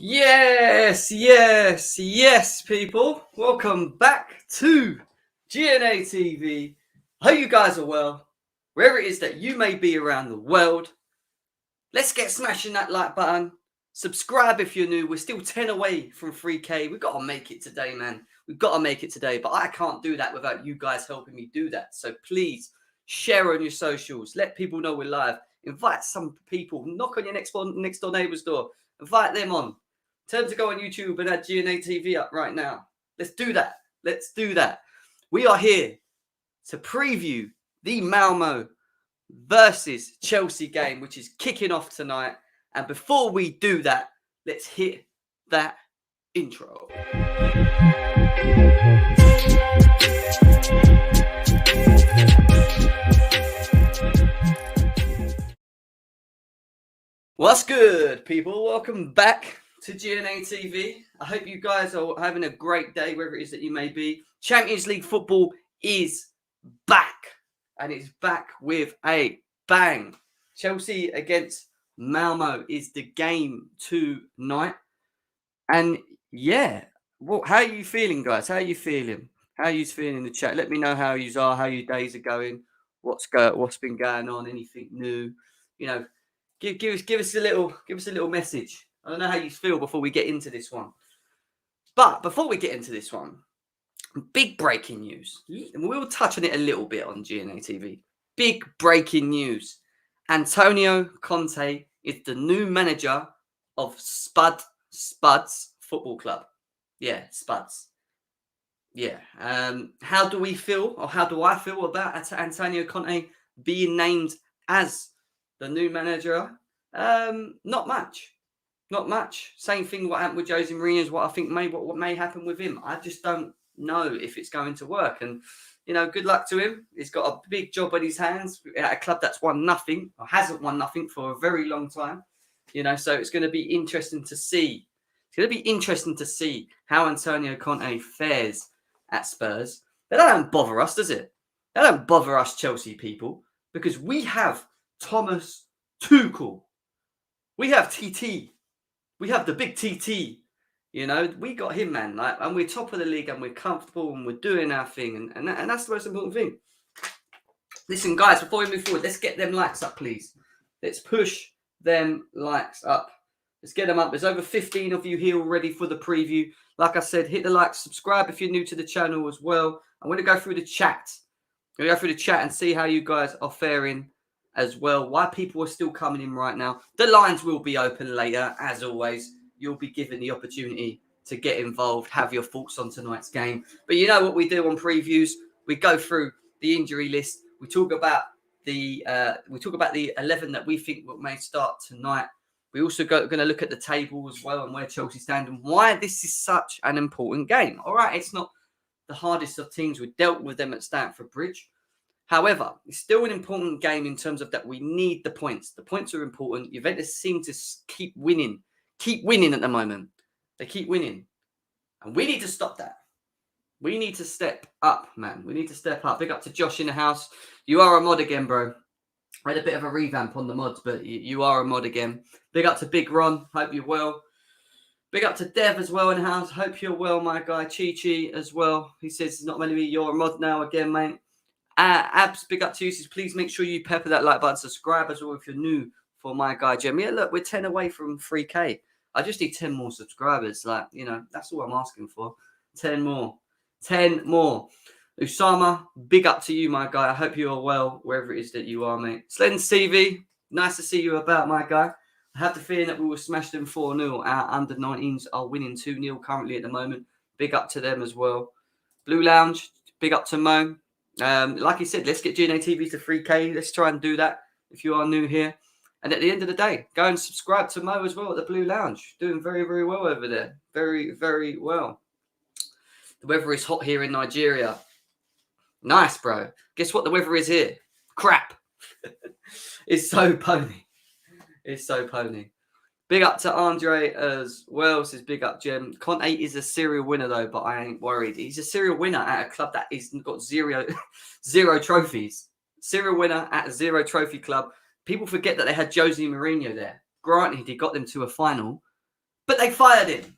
Yes, people. Welcome back to GNA TV. I hope you guys are well, wherever it is that you may be around the world. Let's get smashing that like button. Subscribe if you're new. We're still 10 away from 3K. We've got to make it today, man. We've got to make it today, but I can't do that without you guys helping me do that. So please share on your socials. Let people know we're live. Invite some people. Knock on your next door neighbor's door. Invite them on. Tell them to go on YouTube and add GNA TV up right now. Let's do that. Let's do that. We are here to preview the Malmo versus Chelsea game, which is kicking off tonight. And before we do that, let's hit that intro. What's good, people? Welcome back to GNA TV. I hope you guys are having a great day, wherever it is that you may be. Champions League football is back, and it's back with a bang. Chelsea against Malmo is the game tonight. And yeah, how are you feeling, guys? How are you feeling? How are you feeling in the chat? Let me know how you are, how your days are going, what's been going on, anything new. You know, give us a little message. I don't know how you feel before we get into this one. But before we get into this one, big breaking news. We'll touch on it a little bit on GNA TV. Big breaking news. Antonio Conte is the new manager of Spuds Football Club. Yeah, Spuds. Yeah. How do we feel, or how do I feel about Antonio Conte being named as the new manager? Not much. Not much. Same thing what happened with Jose Mourinho is what I think what may happen with him. I just don't know if it's going to work. And, you know, good luck to him. He's got a big job on his hands at a club that's won nothing, or hasn't won nothing for a very long time. You know, so it's going to be interesting to see. It's going to be interesting to see how Antonio Conte fares at Spurs. But that don't bother us, does it? That don't bother us Chelsea people, because we have Thomas Tuchel. We have TT. We have the big TT. You know, we got him, man. Like, and we're top of the league, and we're comfortable, and we're doing our thing, and that's the most important thing. Listen, guys, before we move forward, let's get them likes up, please. Let's push them likes up. Let's get them up. There's over 15 of you here already for the preview. Like I said, hit the like, subscribe if you're new to the channel as well. I'm going to go through the chat. I'm going to go through the chat and see how you guys are faring as well. Why people are still coming in right now. The lines will be open later, as always. You'll be given the opportunity to get involved, have your thoughts on tonight's game. But you know what we do on previews? We go through the injury list. We talk about the 11 that we think may start tonight. We also going to look at the table as well and where Chelsea stand and why this is such an important game. All right, it's not the hardest of teams. We dealt with them at Stamford Bridge. However, it's still an important game in terms of that we need the points. The points are important. Juventus seem to keep winning at the moment. They keep winning. And we need to stop that. We need to step up, man. We need to step up. Big up to Josh in the house. You are a mod again, bro. I had a bit of a revamp on the mods, but you are a mod again. Big up to Big Ron. Hope you're well. Big up to Dev as well in the house. Hope you're well, my guy. Chi as well. He says it's not meant to be. You're a mod now again, mate. Abs, big up to you. Says, please make sure you pepper that like button. Subscribe as well if you're new for my guy, Jim. Yeah, look, we're 10 away from 3K. I just need 10 more subscribers. Like, you know, that's all I'm asking for. 10 more. 10 more. Usama, big up to you, my guy. I hope you are well, wherever it is that you are, mate. Slens TV, nice to see you about, my guy. I have the feeling that we will smash them 4-0. Our under-19s are winning 2-0 currently at the moment. Big up to them as well. Blue Lounge, big up to Mo. Like he said, let's get GNA TV to 3K. Let's try and do that if you are new here. And at the end of the day, go and subscribe to Mo as well at the Blue Lounge. Doing very, very well over there. Very, very well. The weather is hot here in Nigeria. Nice, bro. Guess what the weather is here? Crap. It's so pony. It's so pony. Big up to Andre as well. Says big up, Jem. Conte is a serial winner, though, but I ain't worried. He's a serial winner at a club that is got zero trophies. Serial winner at a zero trophy club. People forget that they had Jose Mourinho there. Granted, he got them to a final, But they fired him.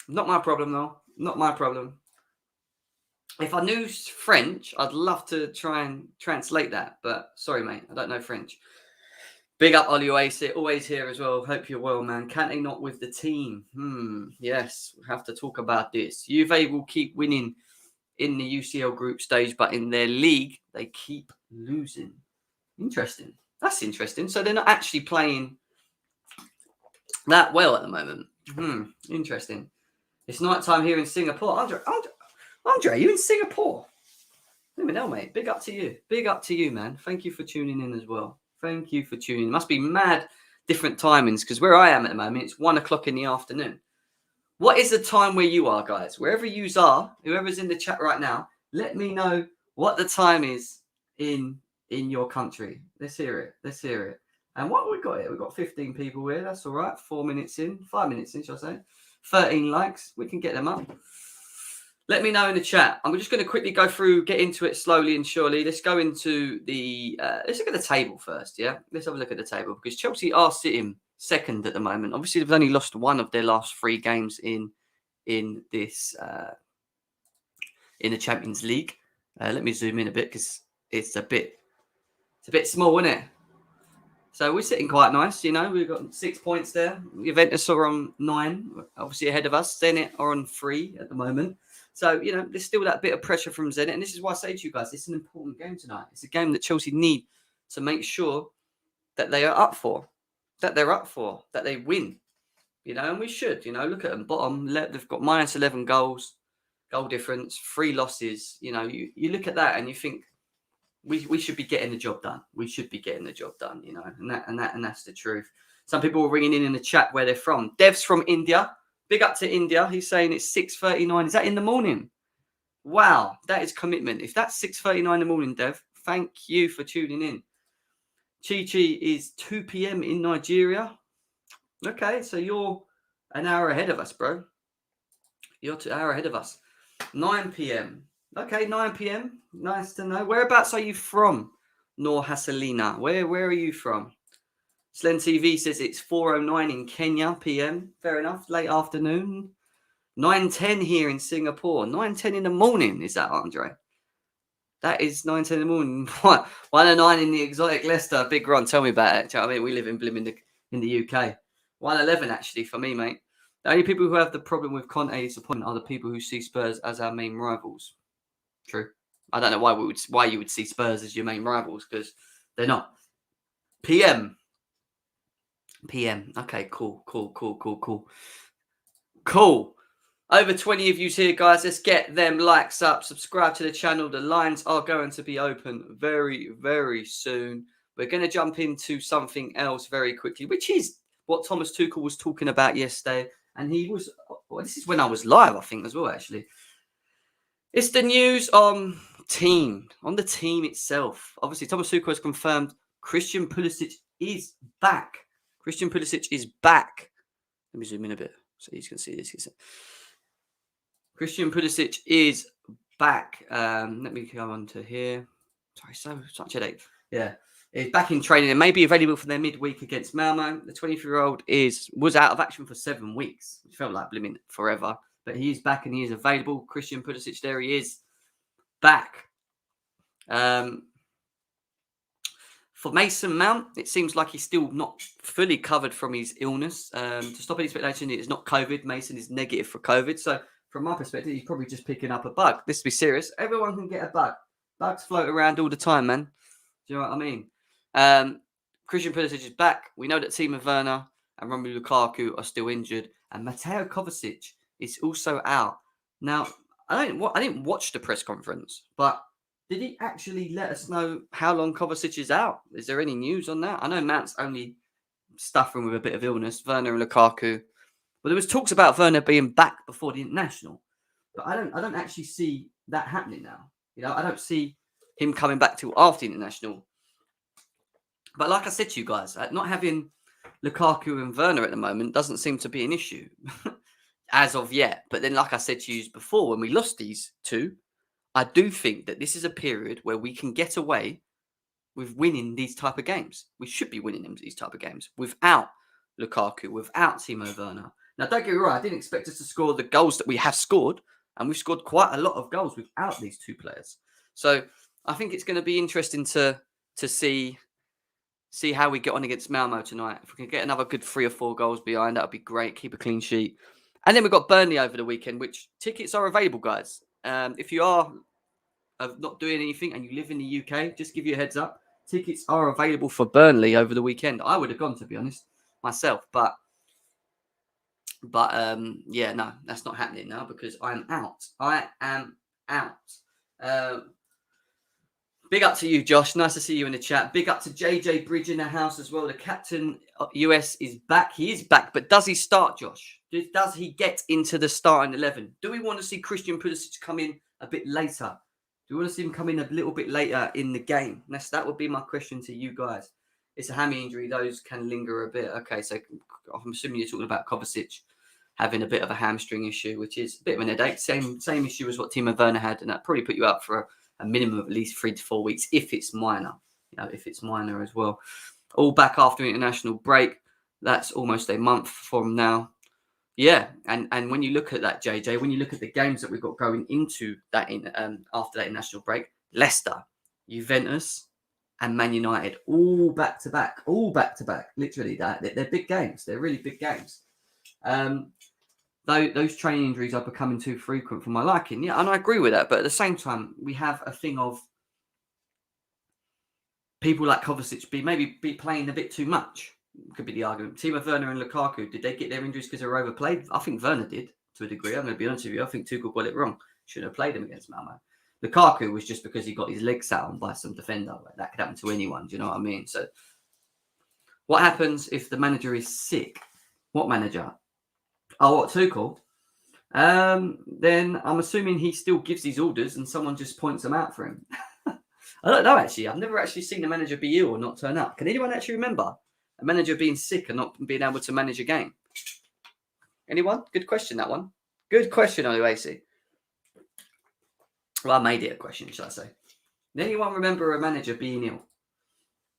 Not my problem, though. Not my problem. If I knew French, I'd love to try and translate that. But sorry, mate, I don't know French. Big up, Oli Oasis, always here as well. Hope you're well, man. Kante not with the team. Yes, we have to talk about this. Juve will keep winning in the UCL group stage, but in their league, they keep losing. Interesting. That's interesting. So they're not actually playing that well at the moment. Interesting. It's night time here in Singapore. Andre, are you in Singapore? Let me know, mate. Big up to you. Big up to you, man. Thank you for tuning in as well. Thank you for tuning in. Must be mad different timings because where I am at the moment, it's 1 o'clock in the afternoon. What is the time where you are, guys? Wherever you are, whoever's in the chat right now, let me know what the time is in your country. Let's hear it. Let's hear it. And what we got here? We've got 15 people here. That's all right. 4 minutes in. 5 minutes in, shall I say. 13 likes. We can get them up. Let me know in the chat. I'm just going to quickly go through, get into it slowly and surely. Let's go into the, let's look at the table first, yeah? Let's have a look at the table because Chelsea are sitting second at the moment. Obviously, they've only lost one of their last 3 games in this, in the Champions League. Let me zoom in a bit because it's a bit small, isn't it? So we're sitting quite nice, you know. We've got 6 points there. Juventus are on 9, obviously ahead of us. Zenit are on 3 at the moment. So, you know, there's still that bit of pressure from Zenit. And this is why I say to you guys, it's an important game tonight. It's a game that Chelsea need to make sure that they are up for, that they win, you know, and we should, you know, look at them. Bottom left, they've got minus 11 goals, goal difference, 3 losses. You know, you look at that and you think we should be getting the job done. We should be getting the job done, you know, and that's the truth. Some people were ringing in the chat where they're from. Dev's from India. Big up to India. He's saying it's 6:39. Is that in the morning? Wow, that is commitment. If that's 6:39 in the morning, Dev, thank you for tuning in. Chi is 2 p.m. in Nigeria. Okay, so you're an hour ahead of us, bro. You're 2 hours ahead of us. 9 p.m. Okay, 9 p.m. Nice to know. Whereabouts are you from, Nor Hasselina? Where are you from? Slen TV says it's 4:09 in Kenya p.m. Fair enough. Late afternoon. 9:10 here in Singapore. 9:10 in the morning. Is that, Andre? That is 9:10 in the morning. What? 1:09 in the exotic Leicester. Big Ron, tell me about it. Do you know what I mean? We live in in the UK. 1:11 actually for me, mate. The only people who have the problem with Conte's appointment are the people who see Spurs as our main rivals. True. I don't know why you would see Spurs as your main rivals because they're not. PM. Okay, cool. Over 20 of you here, guys. Let's get them likes up. Subscribe to the channel. The lines are going to be open very, very soon. We're going to jump into something else very quickly, which is what Thomas Tuchel was talking about yesterday. And he was, this is when I was live, I think, as well, actually. It's the news on the team itself. Obviously, Thomas Tuchel has confirmed Christian Pulisic is back. Christian Pulisic is back. Let me zoom in a bit so you can see this. Christian Pulisic is back. Let me go on to here. Sorry, such a headache. Yeah, he's back in training and may be available for their midweek against Malmo. The 23-year-old was out of action for 7 weeks, which felt like blimmin' forever. But he is back and he is available. Christian Pulisic, there he is, back. For Mason Mount, it seems like he's still not fully covered from his illness. To stop any speculation, it is not COVID. Mason is negative for COVID. So from my perspective, he's probably just picking up a bug. Let's be serious. Everyone can get a bug. Bugs float around all the time, man. Do you know what I mean? Christian Pulisic is back. We know that Timo Werner and Romelu Lukaku are still injured. And Mateo Kovacic is also out. Now, I didn't watch the press conference, but did he actually let us know how long Kovacic is out? Is there any news on that? I know Mount's only suffering with a bit of illness, Werner and Lukaku. But there was talks about Werner being back before the international. But I don't actually see that happening now. You know, I don't see him coming back till after the international. But like I said to you guys, not having Lukaku and Werner at the moment doesn't seem to be an issue as of yet. But then, like I said to you before, when we lost these two, I do think that this is a period where we can get away with winning these type of games. We should be winning these type of games without Lukaku, without Timo Werner. Now, don't get me wrong, I didn't expect us to score the goals that we have scored, and we've scored quite a lot of goals without these two players. So I think it's going to be interesting to see how we get on against Malmo tonight. If we can get another good 3 or 4 goals behind, that would be great. Keep a clean sheet. And then we've got Burnley over the weekend, which tickets are available, guys. If you are not doing anything and you live in the UK, just give you a heads up. Tickets are available for Burnley over the weekend. I would have gone, to be honest, myself. But yeah, no, that's not happening now because I'm out. I am out. Big up to you, Josh. Nice to see you in the chat. Big up to JJ Bridge in the house as well. The captain of US is back. He is back, but does he start, Josh? Does he get into the starting 11? Do we want to see Christian Pulisic come in a bit later? Do we want to see him come in a little bit later in the game? That would be my question to you guys. It's a hammy injury. Those can linger a bit. Okay, so I'm assuming you're talking about Kovacic having a bit of a hamstring issue, which is a bit of an headache. Same issue as what Timo Werner had, and that probably put you out for a minimum of at least 3 to 4 weeks if it's minor. If it's minor as well. All back after international break. That's almost a month from now. Yeah, and when you look at that, JJ, when you look at the games that we've got going into that after that international break, Leicester, Juventus, and Man United, all back to back. Literally, they're big games. They're really big games. Those training injuries are becoming too frequent for my liking. Yeah, and I agree with that. But at the same time, we have a thing of people like Kovacic be playing a bit too much. Could be the argument. Timo Werner and Lukaku, did they get their injuries because they were overplayed? I think Werner did, to a degree. I'm going to be honest with you. I think Tuchel got it wrong. Shouldn't have played him against Malmo. Lukaku was just because he got his legs sat on by some defender. That could happen to anyone. Do you know what I mean? So what happens if the manager is sick? What manager? Oh, what, Tuchel? Then I'm assuming he still gives his orders and someone just points them out for him. I don't know, actually. I've never actually seen a manager be ill or not turn up. Can anyone actually remember a manager being sick and not being able to manage a game? Anyone? Good question, that one. Good question, Oluwasi. Well, I made it a question, should I say. Did anyone remember a manager being ill?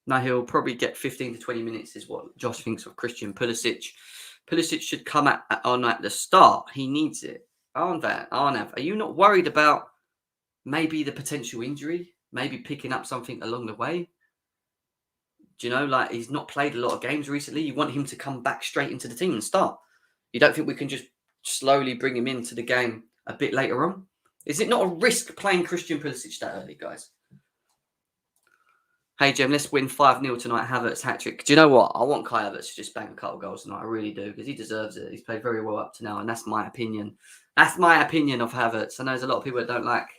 Now, he'll probably get 15 to 20 minutes is what Josh thinks of Christian Pulisic. Pulisic should come on at the start. He needs it. Arnav, are you not worried about maybe the potential injury? Maybe picking up something along the way? Do you know, like, he's not played a lot of games recently. You want him to come back straight into the team and start. You don't think we can just slowly bring him into the game a bit later on? Is it not a risk playing Christian Pulisic that early, guys? Hey, Jem, let's win 5-0 tonight. Havertz hat-trick. Do you know what? I want Kai Havertz to just bang a couple of goals tonight. I really do, because he deserves it. He's played very well up to now, and that's my opinion. That's my opinion of Havertz. I know there's a lot of people that don't like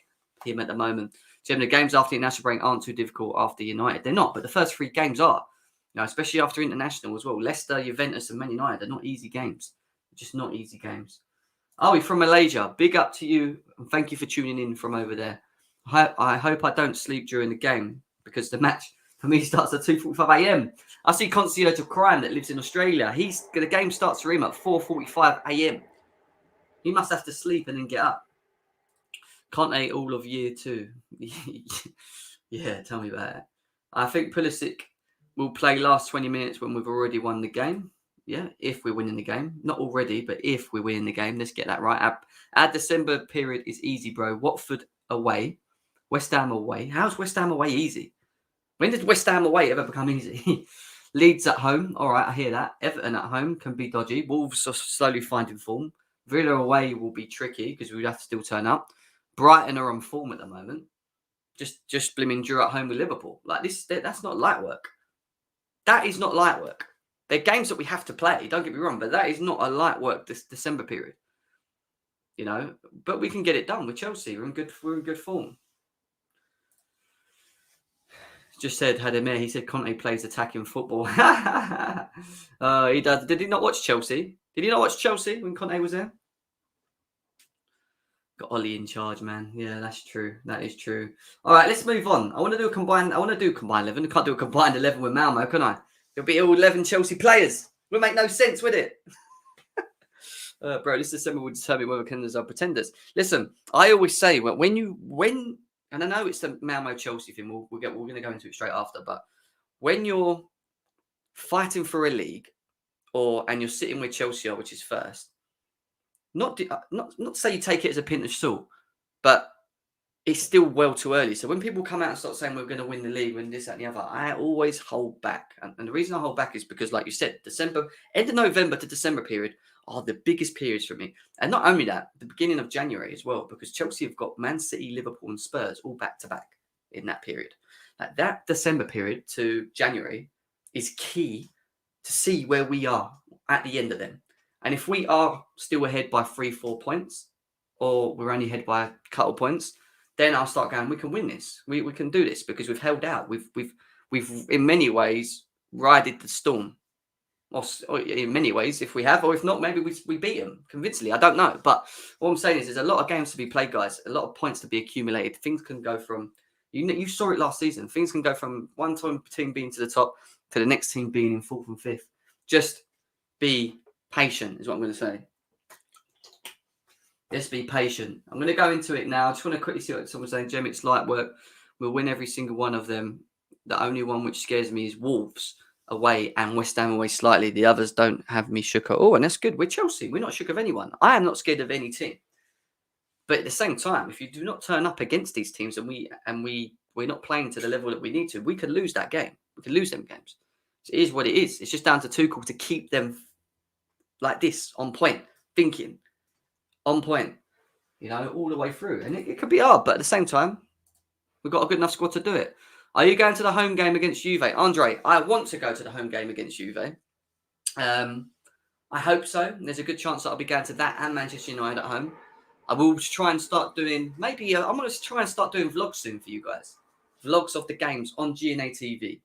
him at the moment. Jem, the games after the international break aren't too difficult after United. They're not, but the first 3 games are. You know, especially after international as well. Leicester, Juventus, and Man United are not easy games. They're just not easy games. Oh, he's from Malaysia. Big up to you, and thank you for tuning in from over there. I hope I don't sleep during the game, because the match for me starts at 2:45 a.m. I see Concierge of Crime that lives in Australia. The game starts for him at 4:45 a.m. He must have to sleep and then get up. Conte all of year 2. Yeah, tell me about it. I think Pulisic will play last 20 minutes when we've already won the game. Yeah, if we're winning the game. Not already, but if we're winning the game. Let's get that right. Our December period is easy, bro. Watford away. West Ham away. How's West Ham away easy? When did West Ham away ever become easy? Leeds at home. All right, I hear that. Everton at home can be dodgy. Wolves are slowly finding form. Villa away will be tricky because we would have to still turn up. Brighton are on form at the moment. Just blimmin' draw at home with Liverpool. Like this, that's not light work. That is not light work. They're games that we have to play. Don't get me wrong, but that is not a light work this December period. You know, but we can get it done with Chelsea. We're in good form. Just said Hademir. He said Conte plays attacking football. He does. Did he not watch Chelsea? Did he not watch Chelsea when Conte was there? Got Ollie in charge, man. Yeah, that's true. That is true. All right, let's move on. I want to do combined 11. I can't do a combined 11 with Malmo, can I? It'll be all 11 Chelsea players. Would make no sense, would it? Bro, this December will determine whether contenders are pretenders. Listen, I always say when and I know it's the Malmo Chelsea thing. We're going to go into it straight after. But when you're fighting for a league, and you're sitting with Chelsea, which is first. Not to say you take it as a pinch of salt, but it's still well too early. So when people come out and start saying we're going to win the league, win this, that, and the other, I always hold back. And the reason I hold back is because, like you said, end of November to December period are the biggest periods for me. And not only that, the beginning of January as well, because Chelsea have got Man City, Liverpool, and Spurs all back to back in that period. Like that December period to January is key to see where we are at the end of them. And if we are still ahead by 3-4 points, or we're only ahead by a couple points, then I'll start going, we can win this. We can do this because we've held out. We've in many ways rided the storm. Or in many ways, if we have, or if not, maybe we beat them convincingly. I don't know. But what I'm saying is there's a lot of games to be played, guys. A lot of points to be accumulated. Things can go from, you saw it last season. Things can go from one team being to the top to the next team being in 4th and 5th. Just be patient is what I'm going to say. Just be patient. I'm going to go into it now. I just want to quickly see what someone's saying. Jem, it's light work. We'll win every single one of them. The only one which scares me is Wolves away and West Ham away slightly. The others don't have me shook at all. And that's good. We're Chelsea. We're not shook of anyone. I am not scared of any team. But at the same time, if you do not turn up against these teams and we're not playing to the level that we need to, we could lose that game. We could lose them games. So it is what it is. It's just down to Tuchel to keep them like this, on point, thinking, on point, all the way through. And it could be hard, but at the same time, we've got a good enough squad to do it. Are you going to the home game against Juve? Andre, I want to go to the home game against Juve. I hope so. There's a good chance that I'll be going to that and Manchester United at home. I will try and start doing, I'm going to try and start doing vlogs soon for you guys. Vlogs of the games on GNA TV.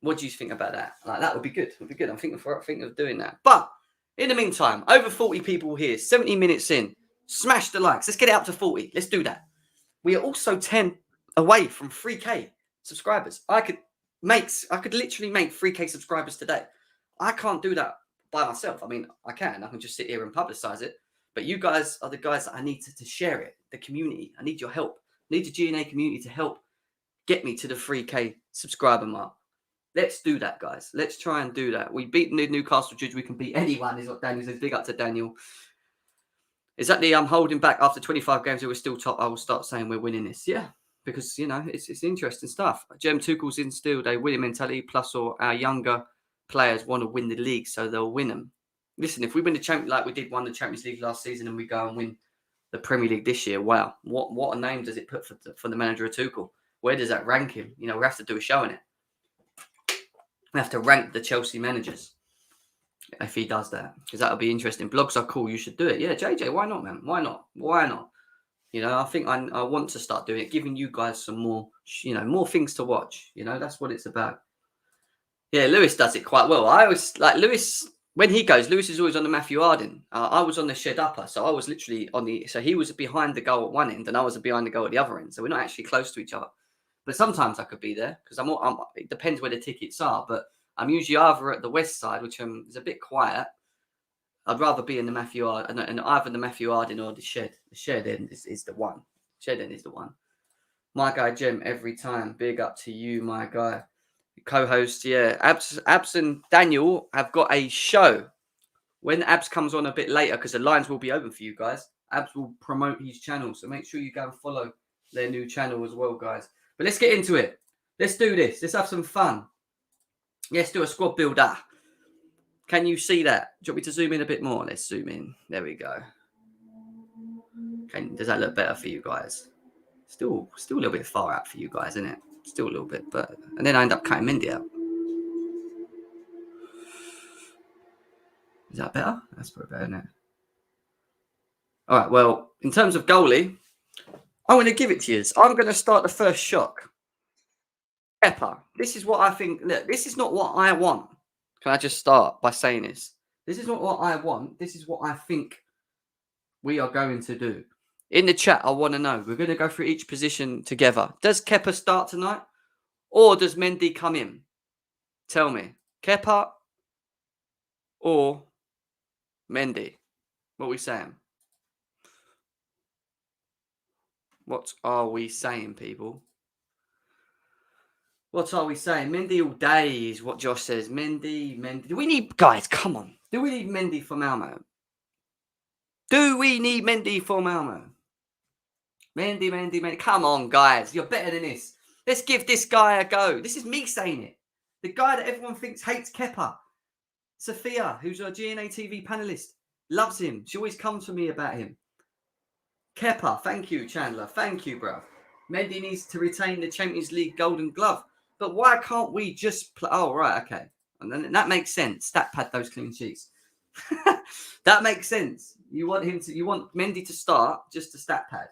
What do you think about that? Like, that would be good. Would be good. I'm thinking of doing that. But in the meantime, over 40 people here, 70 minutes in. Smash the likes. Let's get it up to 40. Let's do that. We are also 10 away from 3K subscribers. I could literally make 3K subscribers today. I can't do that by myself. I mean, I can just sit here and publicize it. But you guys are the guys that I need to share it. The community. I need your help. I need the GNA community to help get me to the 3K subscriber mark. Let's do that, guys. Let's try and do that. We beat Newcastle Judge. We can beat anyone, is what Daniel says. Big up to Daniel. Exactly. I'm holding back after 25 games. We're still top. I will start saying we're winning this. Yeah, because, it's interesting stuff. Jem Tuchel's instilled a winning mentality, plus or our younger players want to win the league, so they'll win them. Listen, if we win the Champions like we did won the Champions League last season and we go and win the Premier League this year, wow. What a name does it put for the manager of Tuchel? Where does that rank him? We have to do a show on it. We have to rank the Chelsea managers if he does that, because that'll be interesting. Blogs are cool. You should do it. Yeah, JJ, why not, man? Why not? I think I want to start doing it, giving you guys some more, more things to watch. That's what it's about. Yeah, Lewis does it quite well. I always like Lewis. When he goes, Lewis is always on the Matthew Arden. I was on the shed upper, so I was literally so he was behind the goal at one end and I was behind the goal at the other end. So we're not actually close to each other. But sometimes I could be there because it depends where the tickets are. But I'm usually either at the west side, which is a bit quiet. I'd rather be in the Matthew Arden, and either the Matthew Arden or the shed. The shed end is the one. Shed end is the one. My guy Jem, every time. Big up to you, my guy. Co-host, yeah. Abs and Daniel have got a show. When Abs comes on a bit later, because the lines will be open for you guys, Abs will promote his channel. So make sure you go and follow their new channel as well, guys. But let's get into it. Let's do this. Let's have some fun. Let's do a squad builder. Can you see that? Do you want me to zoom in a bit more? Let's zoom in. There we go. Does that look better for you guys? Still a little bit far out for you guys, isn't it? Still a little bit, and then I end up cutting Mendy out. Is that better? That's probably better, isn't it? All right, well, in terms of goalie, I'm going to give it to you. I'm going to start the first shock. Pepper. This is what I think. Look, this is not what I want. Can I just start by saying this? This is not what I want. This is what I think we are going to do. In the chat, I want to know. We're going to go through each position together. Does Kepa start tonight? Or does Mendy come in? Tell me. Kepa or Mendy? What are we saying? What are we saying, people? What are we saying? Mendy all day is what Josh says. Mendy. Do we need... Guys, come on. Do we need Mendy for Malmo? Do we need Mendy for Malmo? Mendy. Come on, guys. You're better than this. Let's give this guy a go. This is me saying it. The guy that everyone thinks hates Kepa. Sophia, who's a GNA TV panelist, loves him. She always comes to me about him. Kepa, thank you, Chandler. Thank you, bro. Mendy needs to retain the Champions League Golden Glove. But why can't we just play? Oh, right, okay. And then that makes sense. Stat pad those clean sheets. That makes sense. You want Mendy to start just to stat pad.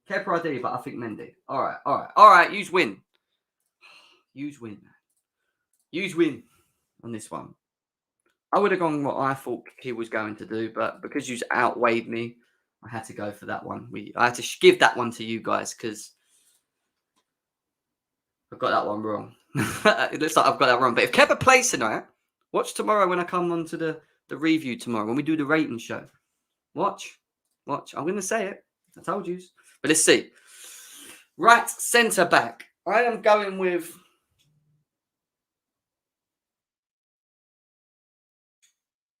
Kepa ID, but I think Mendy. All right. Use win. Use win, man. Use win on this one. I would have gone what I thought he was going to do, but because you outweighed me, I had to go for that one. I had to give that one to you guys because I got that one wrong. It looks like I've got that wrong. But if Kepa plays tonight, watch tomorrow when I come on to the review tomorrow, when we do the rating show. Watch. I'm going to say it. I told you. But let's see. Right centre back. I am going with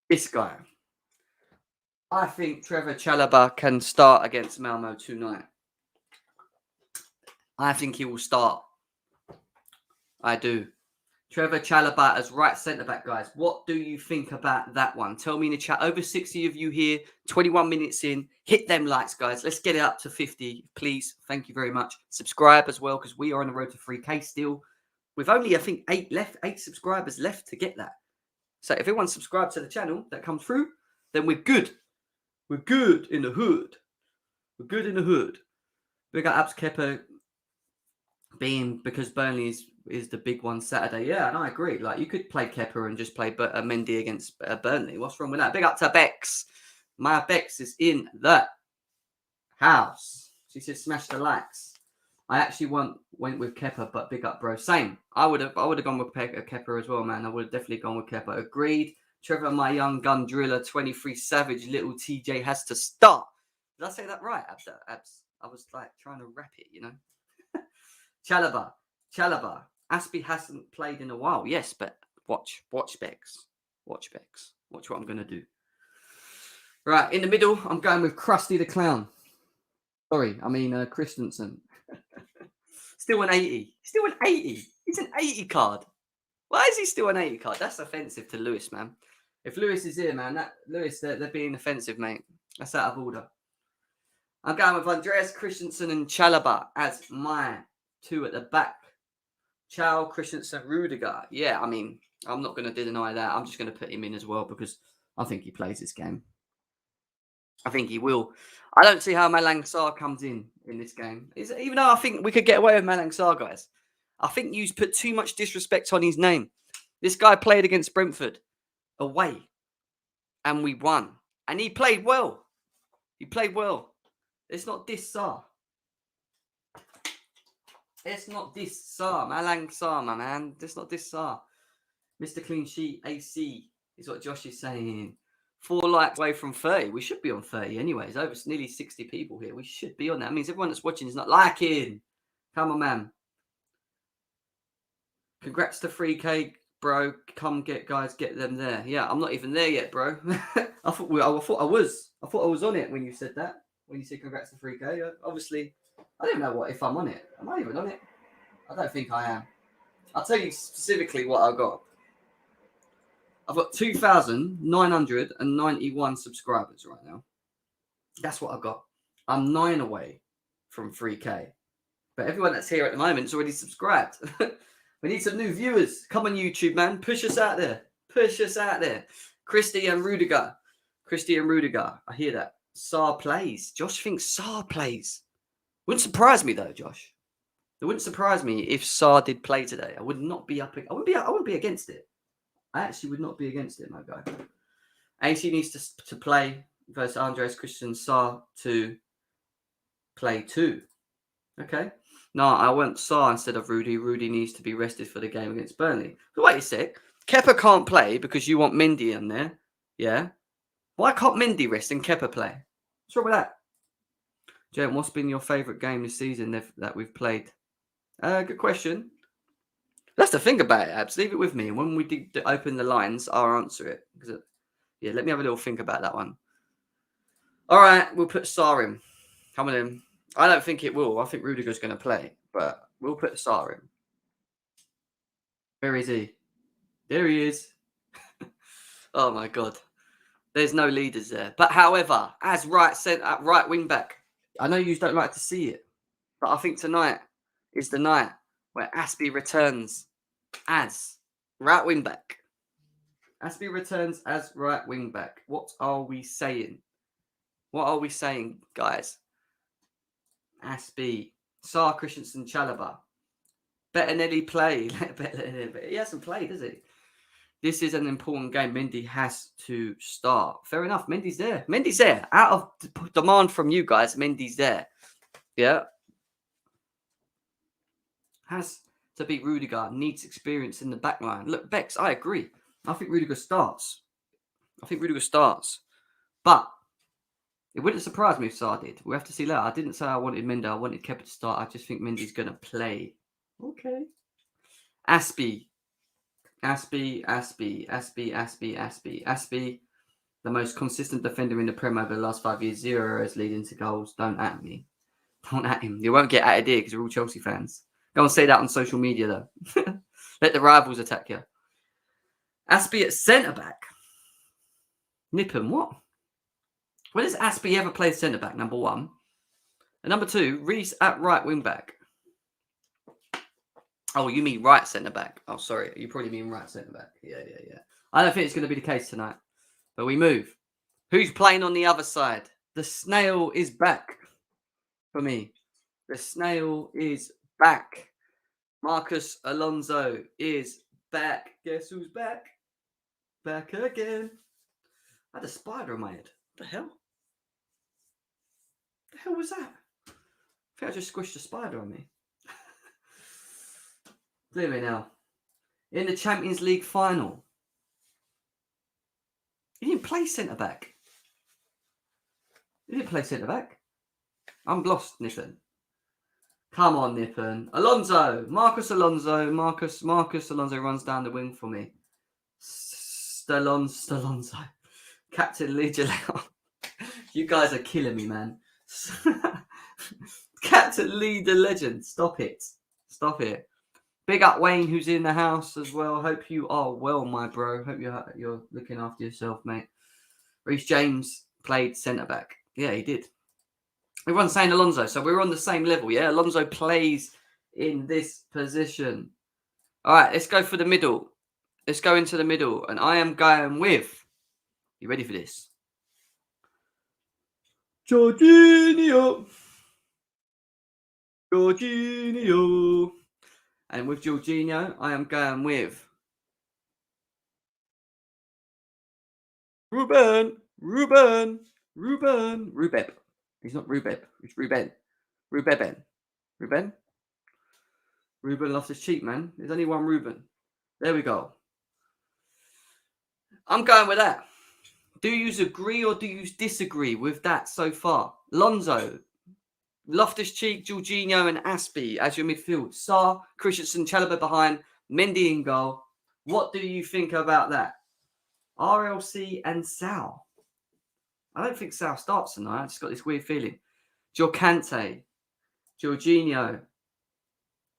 this guy. I think Trevor Chalobah can start against Malmo tonight. I think he will start. I do. Trevor Chalobah as right centre-back, guys. What do you think about that one? Tell me in the chat. Over 60 of you here, 21 minutes in. Hit them likes, guys. Let's get it up to 50, please. Thank you very much. Subscribe as well, because we are on the road to 3K still. With only, I think, 8 subscribers left to get that. So if everyone subscribed to the channel that comes through, then we're good. We're good in the hood. We're good in the hood. We got Abs Kepa being because Burnley is the big one Saturday. Yeah, and I agree. Like, you could play Kepa and just play Mendy against Burnley. What's wrong with that? Big up to Bex. My Bex is in the house. She says smash the likes. I actually went with Kepa, but big up, bro. Same. I would have gone with Kepa as well, man. I would have definitely gone with Kepa. Agreed. Trevor, my young gun driller, 23 savage, little TJ has to start. Did I say that right, Abs? I was like trying to rap it, you know. Chalobah. Aspie hasn't played in a while. Yes, but watch Bex. Watch what I'm going to do. Right, in the middle, I'm going with Krusty the Clown. Sorry, I mean Christensen. Still an 80. He's an 80 card. Why is he still an 80 card? That's offensive to Lewis, man. If Lewis is here, man, they're being offensive, mate. That's out of order. I'm going with Andreas Christensen and Chalobah as my two at the back. Chow, Christensen, Rudiger. Yeah, I mean, I'm not going to deny that. I'm just going to put him in as well because I think he plays this game. I think he will. I don't see how Malang Sarr comes in this game. Even though I think we could get away with Malang Sarr, guys. I think you put too much disrespect on his name. This guy played against Brentford away, and we won. And he played well. It's not this Sarr. Malang Sarr, my man. It's not this Sarr. Mr. Clean Sheet AC is what Josh is saying. 4 likes away from 30. We should be on 30 anyways. Over nearly 60 people here. We should be on that. That means everyone that's watching is not liking. Come on, man. Congrats to 3K, bro. Come get them there. Yeah, I'm not even there yet, bro. I thought I was on it when you said that. When you said congrats to 3K. Obviously, I don't know if I'm on it. Am I even on it? I don't think I am. I'll tell you specifically what I've got. I've got 2,991 subscribers right now. That's what I've got. I'm 9 away from 3K. But everyone that's here at the moment is already subscribed. We need some new viewers. Come on, YouTube, man. Push us out there. Christy and Rudiger. I hear that. Sarr plays. Josh thinks Sarr plays. Wouldn't surprise me, though, Josh. It wouldn't surprise me if Sarr did play today. I would not be up. I wouldn't be against it. I actually would not be against it, my guy. AC needs to play versus Andres Christian Sarr to play too. Okay. No, I want Sarr instead of Rudy. Rudy needs to be rested for the game against Burnley. So wait a sec. Kepa can't play because you want Mendy in there. Yeah. Why can't Mendy rest and Kepa play? What's wrong with that? Jen, what's been your favourite game this season that we've played? Good question. have to think about it, Abs. Leave it with me. And when we open the lines, I'll answer it. Yeah, let me have a little think about that one. All right, we'll put Sarr in. Coming in. I don't think it will. I think Rudiger's going to play, but we'll put Sarr in. Where is he? There he is. Oh my God. There's no leaders there. But however, as right wing back, I know you don't like to see it, but I think tonight is the night where Aspie returns as right wing back. Aspie returns as right wing back. What are we saying? What are we saying, guys? Aspie, Sarr, Christensen, Chalobah. Bettinelli play. He hasn't played, has he? This is an important game. Mendy has to start. Fair enough. Mendy's there. Mendy's there. Out of demand from you guys, Mendy's there. Yeah. Has to beat Rudiger. Needs experience in the back line. Look, Bex, I agree. I think Rudiger starts. But it wouldn't surprise me if Sarr did. We have to see later. I didn't say I wanted Mendy. I wanted Kepa to start. I just think Mendy's going to play. Okay. Aspie, the most consistent defender in the Prem over the last 5 years. 0 errors leading to goals. Don't at me. Don't at him. You won't get at it here because we're all Chelsea fans. Go and say that on social media, though. Let the rivals attack you. Aspie at centre-back. Nippen, what? When has Aspie ever played centre-back, number one? And number two, Reece at right wing-back. Oh, you mean right centre-back. Oh, sorry. You probably mean right centre-back. Yeah. I don't think it's going to be the case tonight. But we move. Who's playing on the other side? The snail is back for me. The snail is back. Marcus Alonso is back. Guess who's back? Back again. I had a spider on my head. What the hell? The hell was that? I think I just squished a spider on me. Look at me now. In the Champions League final. He didn't play centre-back. I'm lost, Nippen. Come on, Nippen. Alonso. Marcus Alonso. Marcus Alonso runs down the wing for me. Stalonzo. Captain Lee Jalal. You guys are killing me, man. Captain Lee the legend. Stop it. Big up Wayne, who's in the house as well. Hope you are well, my bro. Hope you're looking after yourself, mate. Reece James played centre-back. Yeah, he did. Everyone's saying Alonso, so we're on the same level, yeah? Alonso plays in this position. All right, let's go for the middle. Let's go into the middle, and I am going with... You ready for this? Jorginho. And with Jorginho, I am going with Rubeb. He's not Rubeb. It's Ruben. Ruben Loftus-Cheek, man. There's only one Ruben. There we go. I'm going with that. Do you agree or do you disagree with that so far? Lonzo, Loftus-Cheek, Jorginho and Aspie as your midfield. Sarr, Christensen, Chalobah behind, Mendy in goal. What do you think about that? RLC and Sal. I don't think Sal starts tonight. I just got this weird feeling. Kante, Jorginho.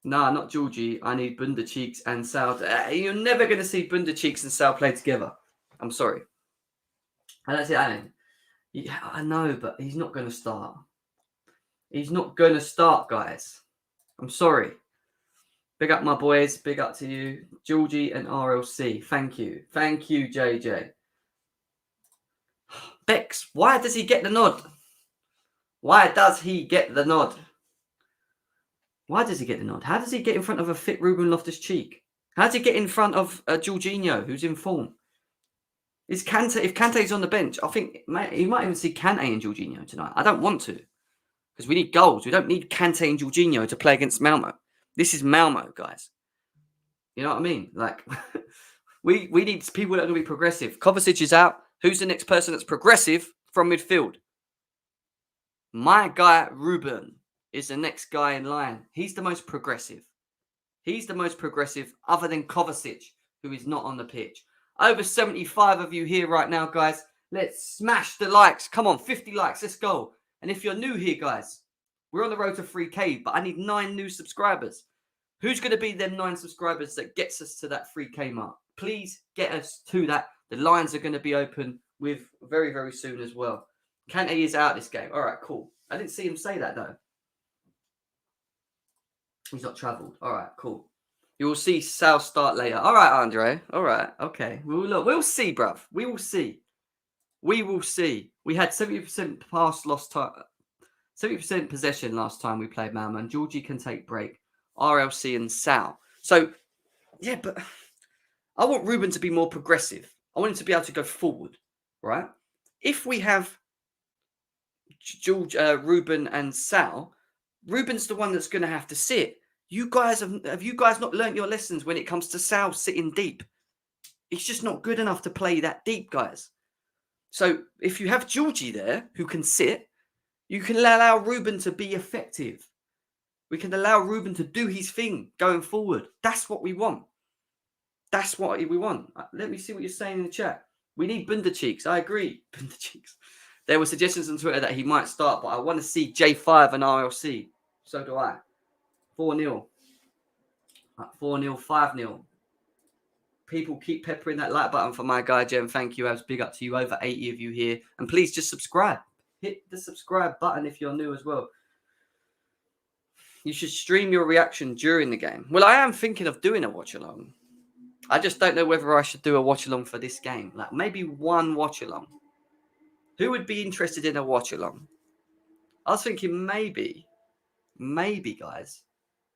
Nah, not Georgie. I need Bunda Cheeks and Sal. You're never going to see Bunda Cheeks and Sal play together. I'm sorry. I don't see that. Yeah, I know, but he's not going to start. He's not going to start, guys. I'm sorry. Big up, my boys. Big up to you. Georgie and RLC. Thank you. Thank you, JJ. Bex, why does he get the nod? Why does he get the nod? How does he get in front of a fit Ruben Loftus-Cheek? How does he get in front of Jorginho, who's in form? If Kante's on the bench, I think you might even see Kante and Jorginho tonight. I don't want to, because we need goals. We don't need Kante and Jorginho to play against Malmo. This is Malmo, guys. You know what I mean? Like, we need people that are going to be progressive. Kovacic is out. Who's the next person that's progressive from midfield? My guy, Ruben, is the next guy in line. He's the most progressive. He's the most progressive other than Kovacic, who is not on the pitch. Over 75 of you here right now, guys. Let's smash the likes. Come on, 50 likes. Let's go. And if you're new here, guys, we're on the road to 3K, but I need 9 new subscribers. Who's going to be them 9 subscribers that gets us to that 3K mark? Please get us to that. The lines are going to be open with very, very soon as well. Kante is out this game. All right, cool. I didn't see him say that, though. He's not travelled. All right, cool. You will see Sal start later. All right, Andre. All right, okay. We'll see, bruv. We will see. We will see. We had 70% pass lost time, 70% possession last time we played Malmo, and Georgie can take break. RLC and Sal. So, yeah, but I want Ruben to be more progressive. I want him to be able to go forward, right? If we have Ruben and Sal, Ruben's the one that's going to have to sit. You guys have you guys not learnt your lessons when it comes to Sal sitting deep? He's just not good enough to play that deep, guys. So if you have Georgie there who can sit, you can allow Ruben to be effective. We can allow Ruben to do his thing going forward. That's what we want. That's what we want. Let me see what you're saying in the chat. We need Bundercheeks. I agree. Bundercheeks. There were suggestions on Twitter that he might start, but I want to see J5 and RLC. So do I. 4-0. 4-0, 5-0. People keep peppering that like button for my guy, Jem. Thank you. I was big up to you. Over 80 of you here. And please just subscribe. Hit the subscribe button if you're new as well. You should stream your reaction during the game. Well, I am thinking of doing a watch-along. I just don't know whether I should do a watch-along for this game. Like maybe one watch-along. Who would be interested in a watch-along? I was thinking maybe, guys,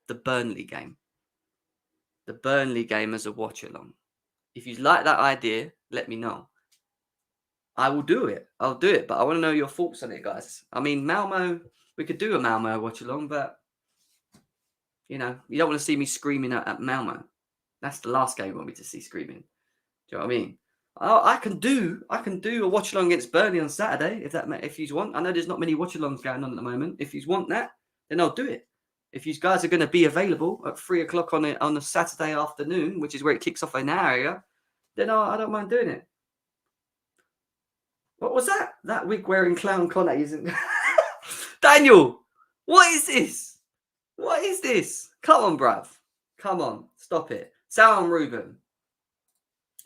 the Burnley game. The Burnley game as a watch-along. If you like that idea, let me know. I will do it. I'll do it, but I want to know your thoughts on it, guys. I mean, Malmo, we could do a Malmo watch-along, but, you know, you don't want to see me screaming at Malmo. That's the last game you want me to see screaming. Do you know what I mean? I can do a watch-along against Burnley on Saturday, if you want. I know there's not many watch-alongs going on at the moment. If you want that, then I'll do it. If you guys are going to be available at 3 o'clock on a Saturday afternoon, which is where it kicks off in our area, then I don't mind doing it. What was that? That wig-wearing clown Conte isn't... Daniel, what is this? What is this? Come on, bruv. Come on. Stop it. Sal and Ruben.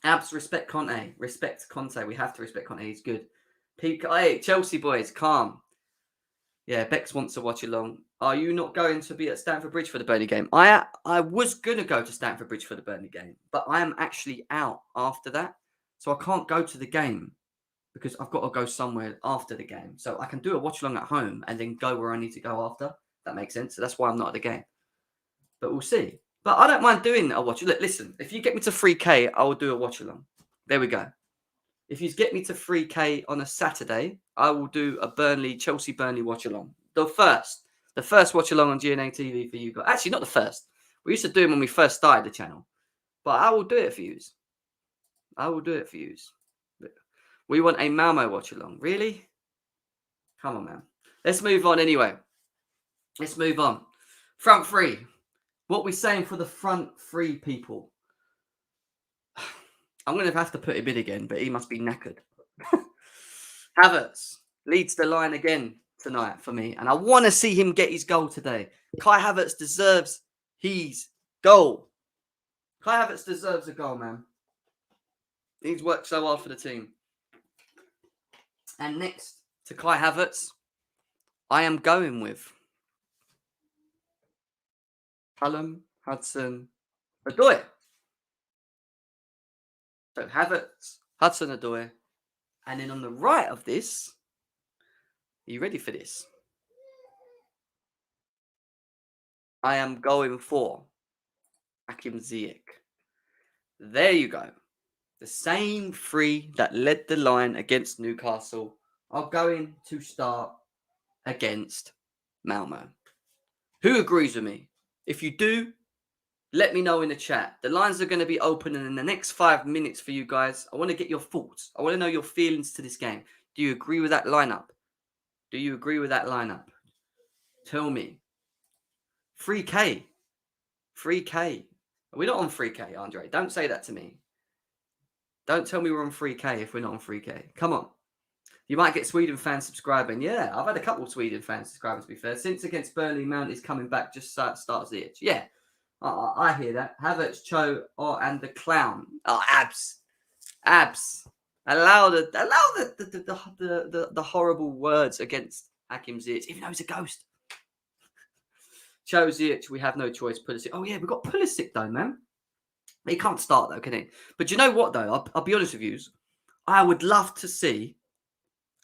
Abs, respect Conte. Respect Conte. We have to respect Conte. He's good. Hey, Chelsea boys, calm. Yeah, Bex wants to watch along. Are you not going to be at Stamford Bridge for the Burnley game? I was going to go to Stamford Bridge for the Burnley game, but I am actually out after that. So I can't go to the game because I've got to go somewhere after the game. So I can do a watch along at home and then go where I need to go after. That makes sense. So that's why I'm not at the game. But we'll see. But I don't mind doing a watch. Look, listen, if you get me to 3K, I will do a watch along. There we go. If you get me to 3K on a Saturday, I will do a Chelsea Burnley watch along. The first watch along on GNA TV for you guys. Actually, not the first. We used to do them when we first started the channel. But I will do it for you. I will do it for you. We want a Malmo watch along. Really? Come on, man. Let's move on anyway. Let's move on. Front three. What we're saying for the front three, people. I'm going to have to put him in again, but he must be knackered. Havertz leads the line again tonight for me, and I want to see him get his goal today. Kai Havertz deserves his goal. Kai Havertz deserves a goal, man. He's worked so hard for the team. And next to Kai Havertz, I am going with Callum Hudson-Odoi. So Havertz, Hudson-Odoi. And then on the right of this, are you ready for this? I am going for Hakim Ziyech. There you go. The same three that led the line against Newcastle are going to start against Malmo. Who agrees with me? If you do, let me know in the chat. The lines are going to be open in the next 5 minutes for you guys. I want to get your thoughts. I want to know your feelings to this game. Do you agree with that lineup? Do you agree with that lineup? Tell me. 3K. 3K. We're not on 3K, Andre. Don't say that to me. Don't tell me we're on 3K if we're not on 3K. Come on. You might get Sweden fans subscribing. Yeah, I've had a couple of Sweden fans subscribing, to be fair. Since against Burnley, Mount is coming back, just starts the itch. Yeah, I hear that. Havertz, Cho, and the clown. Oh, abs. Allow the horrible words against Hakim Ziyech, even though he's a ghost. Cho, Ziyech, we have no choice. Pulisic. Oh yeah, we've got Pulisic though, man. He can't start though, can he? But you know what though? I'll be honest with you. I would love to see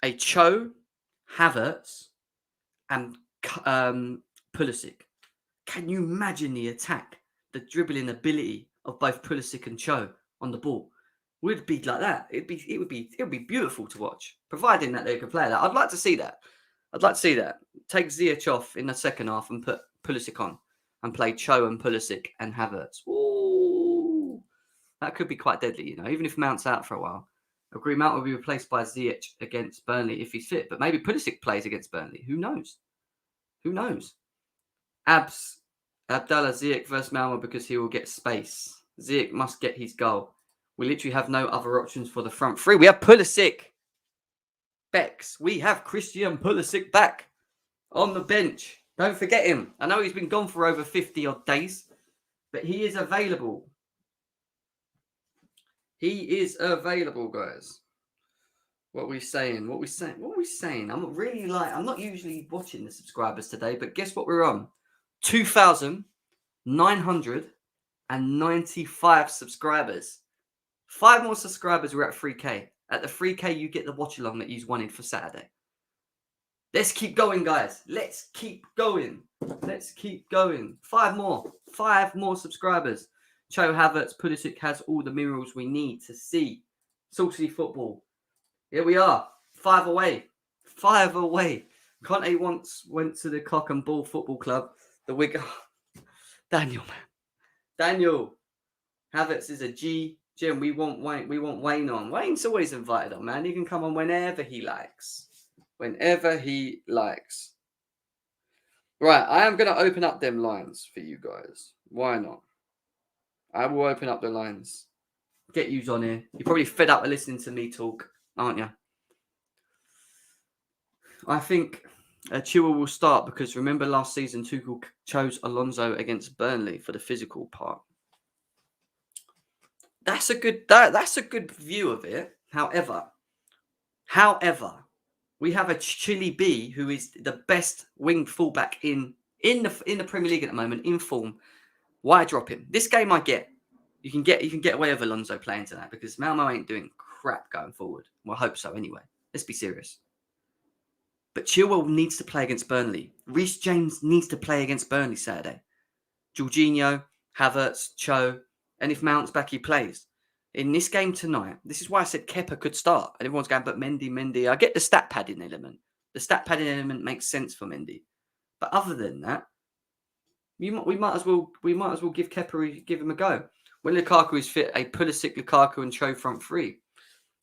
a Cho, Havertz, and Pulisic. Can you imagine the attack, the dribbling ability of both Pulisic and Cho on the ball? Would be like that. It would be beautiful to watch, providing that they can play that. I'd like to see that. Take Ziyech off in the second half and put Pulisic on, and play Cho and Pulisic and Havertz. Ooh, that could be quite deadly, you know. Even if Mount's out for a while, I agree Mount will be replaced by Ziyech against Burnley if he's fit, but maybe Pulisic plays against Burnley. Who knows? Abdallah Ziyech versus Malmo because he will get space. Ziyech must get his goal. We literally have no other options for the front three. We have Pulisic. Bex. We have Christian Pulisic back on the bench. Don't forget him. I know he's been gone for over 50 odd days, but he is available. He is available, guys. What are we saying? I'm not usually watching the subscribers today, but guess what we're on? 2,995 subscribers. 5 more subscribers, we're at 3K. At the 3K, you get the watch along that you wanted for Saturday. Let's keep going, guys. Let's keep going. 5 more subscribers. Cho, Havertz, Pulisic has all the minerals we need to see saucy football. Here we are. 5 away. Conte once went to the Cock and Ball Football Club. The Wig. Daniel, man. Daniel. Havertz is a G. Jim, we want Wayne on. Wayne's always invited on, man. He can come on whenever he likes. Right, I am going to open up them lines for you guys. Why not? I will open up the lines. Get yous on here. You're probably fed up of listening to me talk, aren't you? I think Chilwell will start because remember last season Tuchel chose Alonso against Burnley for the physical part. That's a good view of it. However, we have a Chile B who is the best winged fullback in the Premier League at the moment in form. Why drop him? This game I get. You can get away with Alonso playing tonight because Malmo ain't doing crap going forward. Well, I hope so anyway. Let's be serious. But Chilwell needs to play against Burnley. Reece James needs to play against Burnley Saturday. Jorginho, Havertz, Cho, and if Mount's back, he plays. In this game tonight, this is why I said Kepa could start. And everyone's going, but Mendy. I get the stat padding element. The stat padding element makes sense for Mendy. But other than that, we might as well give him a go. When Lukaku is fit, a Pulisic, Lukaku, and Cho front three.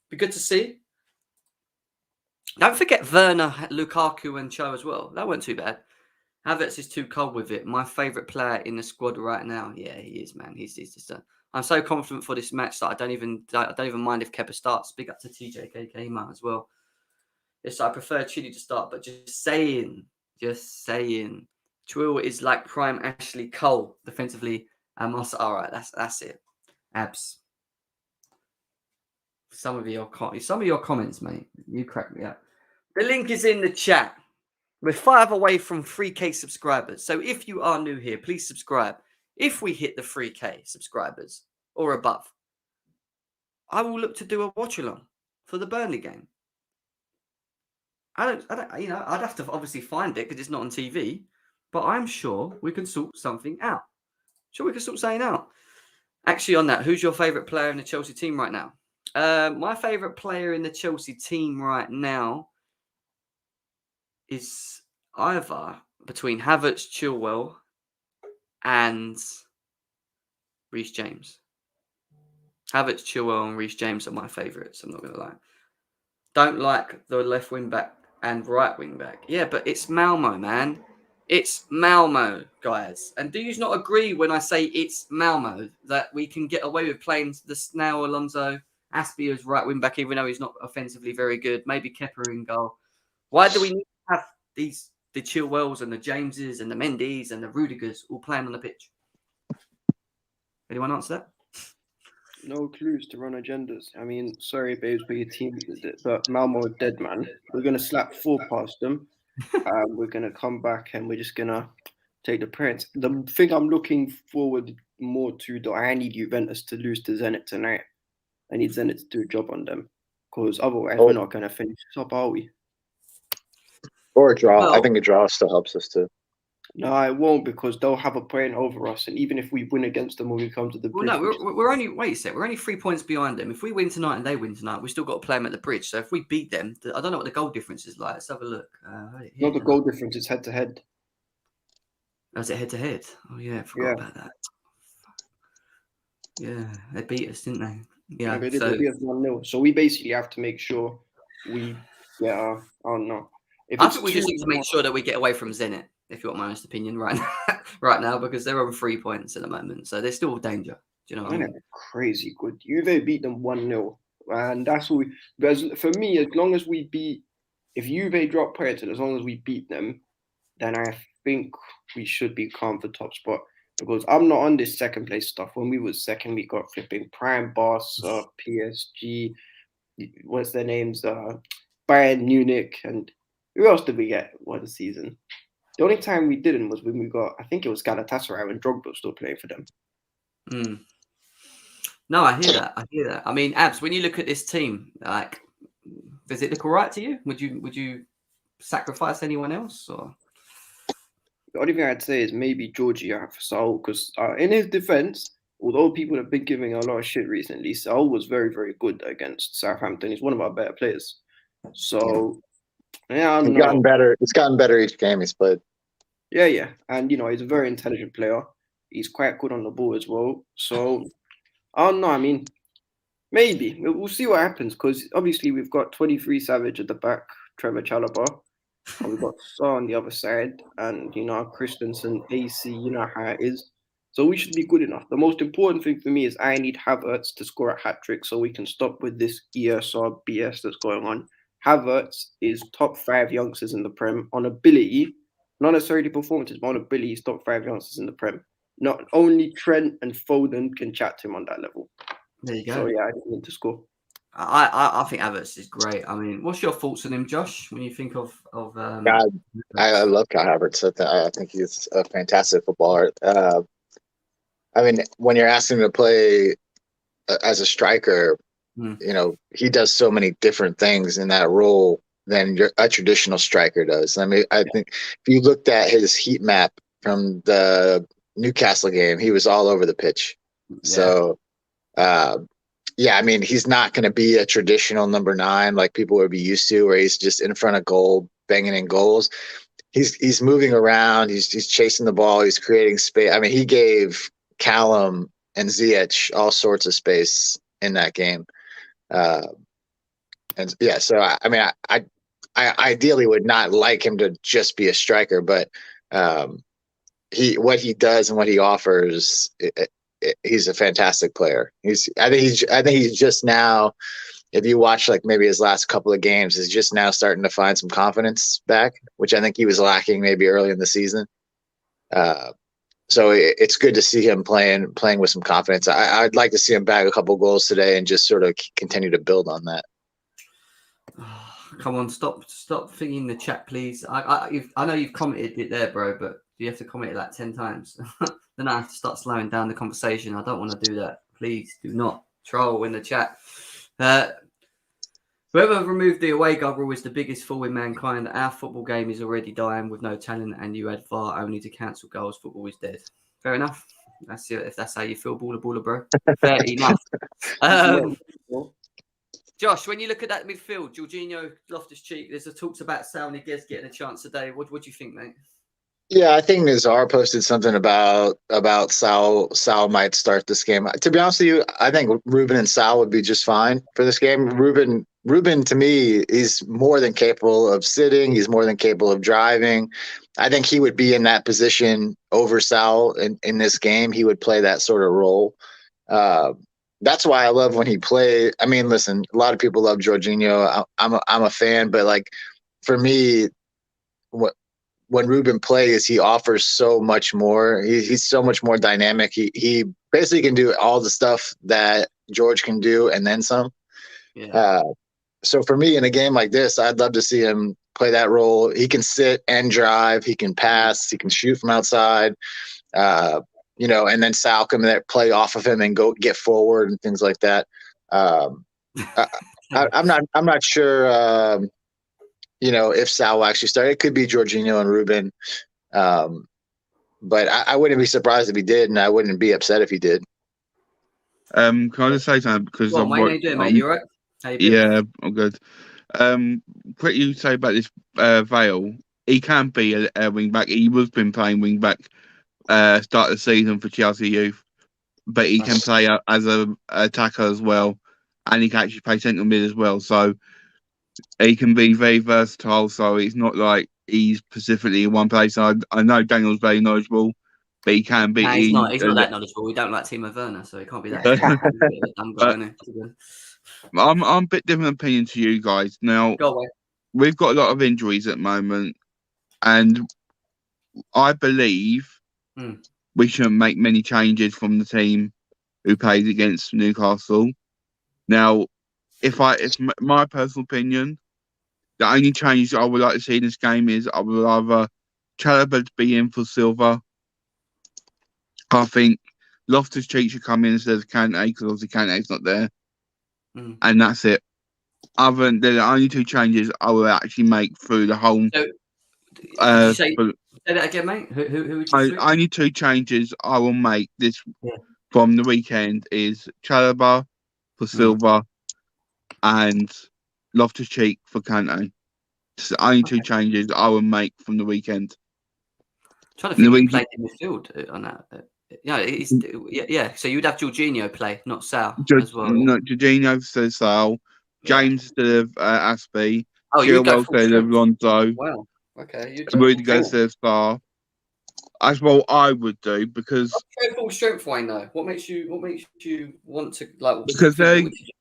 Be good to see. Don't forget Werner, Lukaku, and Cho as well. That wasn't too bad. Havertz is too cold with it. My favourite player in the squad right now. Yeah, he is, man. He's just I'm so confident for this match that I don't even mind if Kepa starts. Big up to TJKK, he might as well. Yes, I prefer Chile to start, but just saying. Chilwell is like prime Ashley Cole defensively. All right, that's it. Abs. Some of your comments, mate. You crack me up. The link is in the chat. We're 5 away from 3K subscribers. So if you are new here, please subscribe. If we hit the 3K subscribers or above, I will look to do a watch along for the Burnley game. I'd have to obviously find it because it's not on TV, but I'm sure we can sort something out. Actually, on that, who's your favourite player in the Chelsea team right now? My favourite player in the Chelsea team right now is either between Havertz, Chilwell, and Reece James. Havertz, Chilwell, and Reece James are my favourites. I'm not going to lie. Don't like the left wing back and right wing back. Yeah, but it's Malmo, man. It's Malmo, guys. And do you not agree when I say it's Malmo that we can get away with playing the Snail Alonso, Aspie as right wing back, even though he's not offensively very good? Maybe Kepa in goal. Why do we need to have the Chilwells and the Jameses and the Mendy's and the Rudigers all playing on the pitch? Anyone answer that? No clues to run agendas. I mean, sorry, babes, but your team, but Malmo are dead, man. We're gonna slap 4 past them. We're gonna come back and we're just gonna take the points. The thing I'm looking forward more to, though, I need Juventus to lose to Zenit tonight. I need Zenit to do a job on them, because otherwise we're not gonna finish top, are we? Or a draw. Well, I think a draw still helps us too. No, it won't, because they'll have a point over us, and even if we win against them when we come to the bridge, we're only wait a sec. We're only 3 points behind them. If we win tonight and they win tonight, we still got to play them at the bridge. So if we beat them, I don't know what the goal difference is like. Let's have a look. not the goal difference; it's head to head. Is it head to head? Oh yeah, I forgot about that. Yeah, they beat us, didn't they? Yeah, they did. They beat us 1-0. So we basically have to make sure we get I don't know. I think we just need to make sure that we get away from Zenit, if you want my honest opinion, right now, because they're on 3 points at the moment, so they're still danger. Do you know what I mean? Crazy good. Juve beat them 1-0, and that's what we. Because for me, as long as we beat, if Juve drop points, and as long as we beat them, then I think we should be calm for top spot. Because I'm not on this second place stuff. When we was second, we got flipping Prime, Barca, PSG. What's their names? Bayern Munich, and who else did we get one season? The only time we didn't was when we got, I think it was Galatasaray when Drogba was still playing for them. No, I hear that. I mean, Abs, when you look at this team, like, does it look all right to you? Would you sacrifice anyone else? Or the only thing I'd say is maybe Georgia for Saul, because in his defense, although people have been giving a lot of shit recently, Saul was very, very good against Southampton. He's one of our better players. So, yeah, I don't know. He's gotten better each game he's played. Yeah. And, he's a very intelligent player. He's quite good on the ball as well. So, I don't know. I mean, maybe. We'll see what happens, because obviously we've got 23 Savage at the back, Trevor Chalobah. And we've got Saw on the other side, and Christensen, AC, you know how it is. So we should be good enough. The most important thing for me is I need Havertz to score a hat-trick so we can stop with this ESR BS that's going on. Havertz is top 5 youngsters in the Prem on ability, not necessarily performances, but on ability, he's top 5 youngsters in the Prem. Not only Trent and Foden can chat to him on that level. There you go. So yeah, I just need to score. I think Havertz is great. I mean, what's your thoughts on him, Josh? When you think of I love Kai Havertz. I think he's a fantastic footballer. I mean, when you're asking him to play as a striker, he does so many different things in that role than a traditional striker does. I mean, I think if you looked at his heat map from the Newcastle game, he was all over the pitch. Yeah. So, I mean, he's not going to be a traditional number 9 like people would be used to, where he's just in front of goal, banging in goals. He's moving around. He's chasing the ball. He's creating space. I mean, he gave Callum and Ziyech all sorts of space in that game. So I mean, I ideally would not like him to just be a striker, but what he does and what he offers, he's a fantastic player. I think he's just now, if you watch like maybe his last couple of games, is just now starting to find some confidence back, which I think he was lacking maybe early in the season. So it's good to see him playing with some confidence. I'd like to see him bag a couple goals today and just sort of continue to build on that. Come on, stop thinking the chat, please. I know you've commented it there, bro, but you have to comment it like 10 times. Then I have to start slowing down the conversation. I don't want to do that. Please do not troll in the chat. Whoever removed the away goal rule is the biggest fool in mankind. Our football game is already dying with no talent, and you add VAR only to cancel goals. Football is dead. Fair enough. That's it. If that's how you feel, baller, bro. Fair enough. Josh, when you look at that midfield, Jorginho, Loftus-Cheek, there's a talks about Sal Niguez getting a chance today. What do you think, mate? Yeah, I think Nazar posted something about Sal might start this game. To be honest with you, I think Ruben and Sal would be just fine for this game. Ruben Ruben, to me, is more than capable of sitting. He's more than capable of driving. I think he would be in that position over Sal in this game. He would play that sort of role. That's why I love when he played. I mean, listen, a lot of people love Jorginho. I'm a fan, but like for me, when Ruben plays, he offers so much more. He's so much more dynamic. He basically can do all the stuff that George can do and then some. Yeah. So for me, in a game like this, I'd love to see him play that role. He can sit and drive. He can pass. He can shoot from outside. And then Sal can play off of him and go get forward and things like that. I'm not sure. If Sal will actually start. It could be Jorginho and Ruben. But I wouldn't be surprised if he did, and I wouldn't be upset if he did. Can I just say something? Because Well, how you doing, mate? You all right? How you doing? Yeah, I'm good. Quick, you say about this Vale. He can be a wing back. He was been playing wing back start of the season for Chelsea youth, but he can play as a attacker as well, and he can actually play central mid as well. So he can be very versatile. So it's not like he's specifically in one place. I know Daniel's very knowledgeable, but he can be. Nah, he's not. He's not that knowledgeable. We don't like Timo Werner, so he can't be that. He's a bit of a dumb guy, isn't he? I'm a bit different opinion to you guys. Now, we've got a lot of injuries at the moment, and I believe we shouldn't make many changes from the team who plays against Newcastle. Now, if my personal opinion, the only change I would like to see in this game is I would rather Chalobah be in for Silva. I think Loftus-Cheek should come in instead of Kante, because obviously Kante's not there. And that's it. Other than the only two changes I will actually make through the whole. So, say that again, mate. Who would you? Only two changes I will make this from the weekend is Chalobah for Silva and Loftus-Cheek for Kante. It's the only two changes I will make from the weekend. I'm trying to think who played in midfield on that. Yeah. So you'd have Jorginho play, not Sal, as well. No, Jorginho instead of Sal, James instead of Aspie, Chilwell instead of Lonzo. Wow. Okay. Rudiger instead of Star. That's what I would do, because go full strength, Wayne. Though, what makes you want to like? Because it's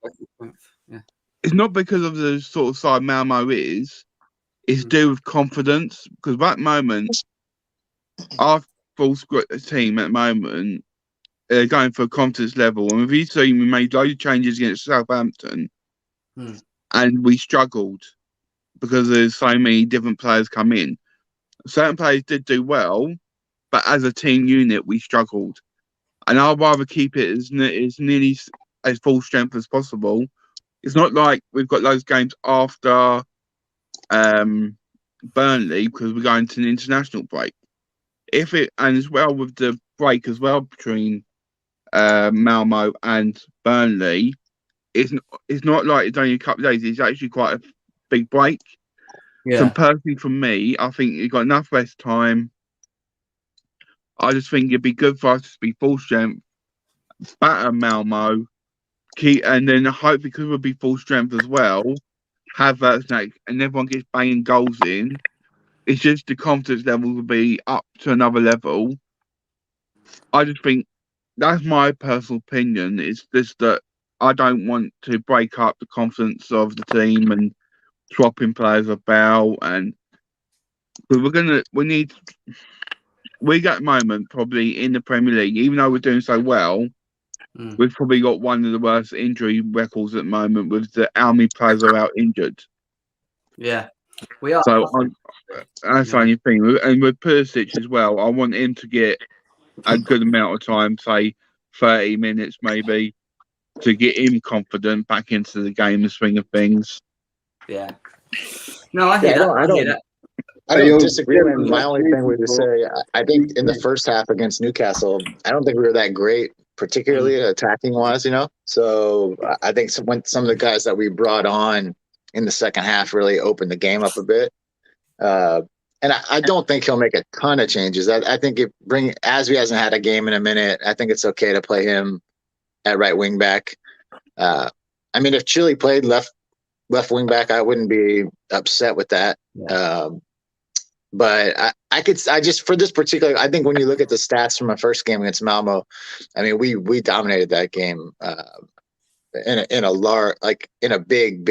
not because of the sort of side Malmo is. It's due with confidence. Because at that moment, our full team at the moment going for a confidence level. And with you team, we made loads of changes against Southampton, and we struggled because there's so many different players come in. Certain players did do well, but as a team unit, we struggled. And I'd rather keep it as nearly as full strength as possible. It's not like we've got those games after Burnley because we're going to an international break. And as well with the break as well between Malmo and Burnley, it's not like it's only a couple of days. It's actually quite a big break. Yeah. So personally, for me, I think you've got enough rest time. I just think it'd be good for us to be full strength, batter Malmo, and then hopefully because we'll be full strength as well, have that snack, and everyone gets banging goals in. It's just the confidence level will be up to another level. I just think that's my personal opinion. It's just that I don't want to break up the confidence of the team and swapping players about. And we got the moment probably in the Premier League, even though we're doing so well, we've probably got one of the worst injury records at the moment with how many players are out injured. Yeah, we are. So that's the only thing. And with Perisic as well, I want him to get a good amount of time, say 30 minutes maybe, to get him confident back into the game and swing of things. Yeah. No, I hear that. I hear that. I don't disagree. And my only thing would say, I think in the first half against Newcastle, I don't think we were that great, particularly attacking wise, So I think when some of the guys that we brought on in the second half really opened the game up a bit. And I don't think he'll make a ton of changes. I think Asby hasn't had a game in a minute. I think it's okay to play him at right wing back. I mean, if Chile played left left wing back, I wouldn't be upset with that. Yeah. But I just for this particular, I think when you look at the stats from my first game against Malmo, I mean, we dominated that game in a large, like in a big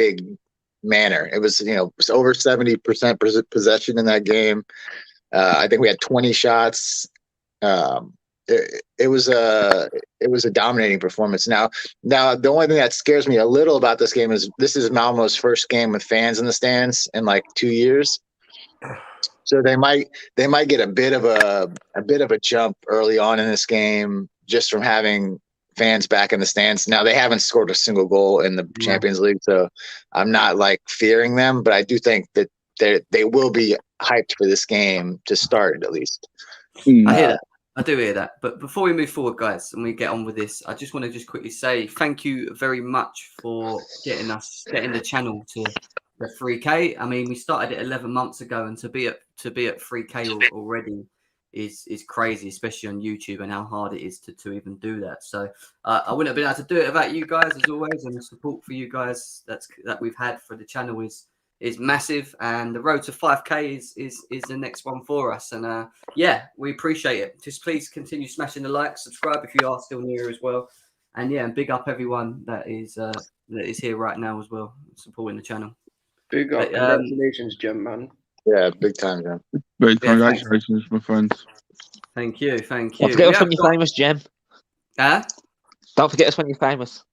manner. It was, it was over 70% possession in that game. I think we had 20 shots. It was a dominating performance. Now the only thing that scares me a little about this game is this is Malmo's first game with fans in the stands in like 2 years. So they might get a bit of a jump early on in this game just from having fans back in the stands. Now they haven't scored a single goal in the Champions League, so I'm not like fearing them, but I do think that they will be hyped for this game to start at least. I hear that. I do hear that. But before we move forward, guys, and we get on with this, I just want to quickly say thank you very much for getting the channel to the 3K. I mean, we started it 11 months ago, and to be at 3K already is crazy, especially on YouTube, and how hard it is to even do that. So I wouldn't have been able to do it without you guys, as always, and the support for you guys that we've had for the channel is massive, and the road to 5K is the next one for us. And we appreciate it. Just please continue smashing the like, subscribe if you are still new as well, and big up everyone that is here right now as well, supporting the channel. Big up, congratulations, Jem, man. Yeah, big time, Jem. Big congratulations, my friends. Thank you. Don't forget us when you're famous, Jem. Huh? Don't forget us when you're famous.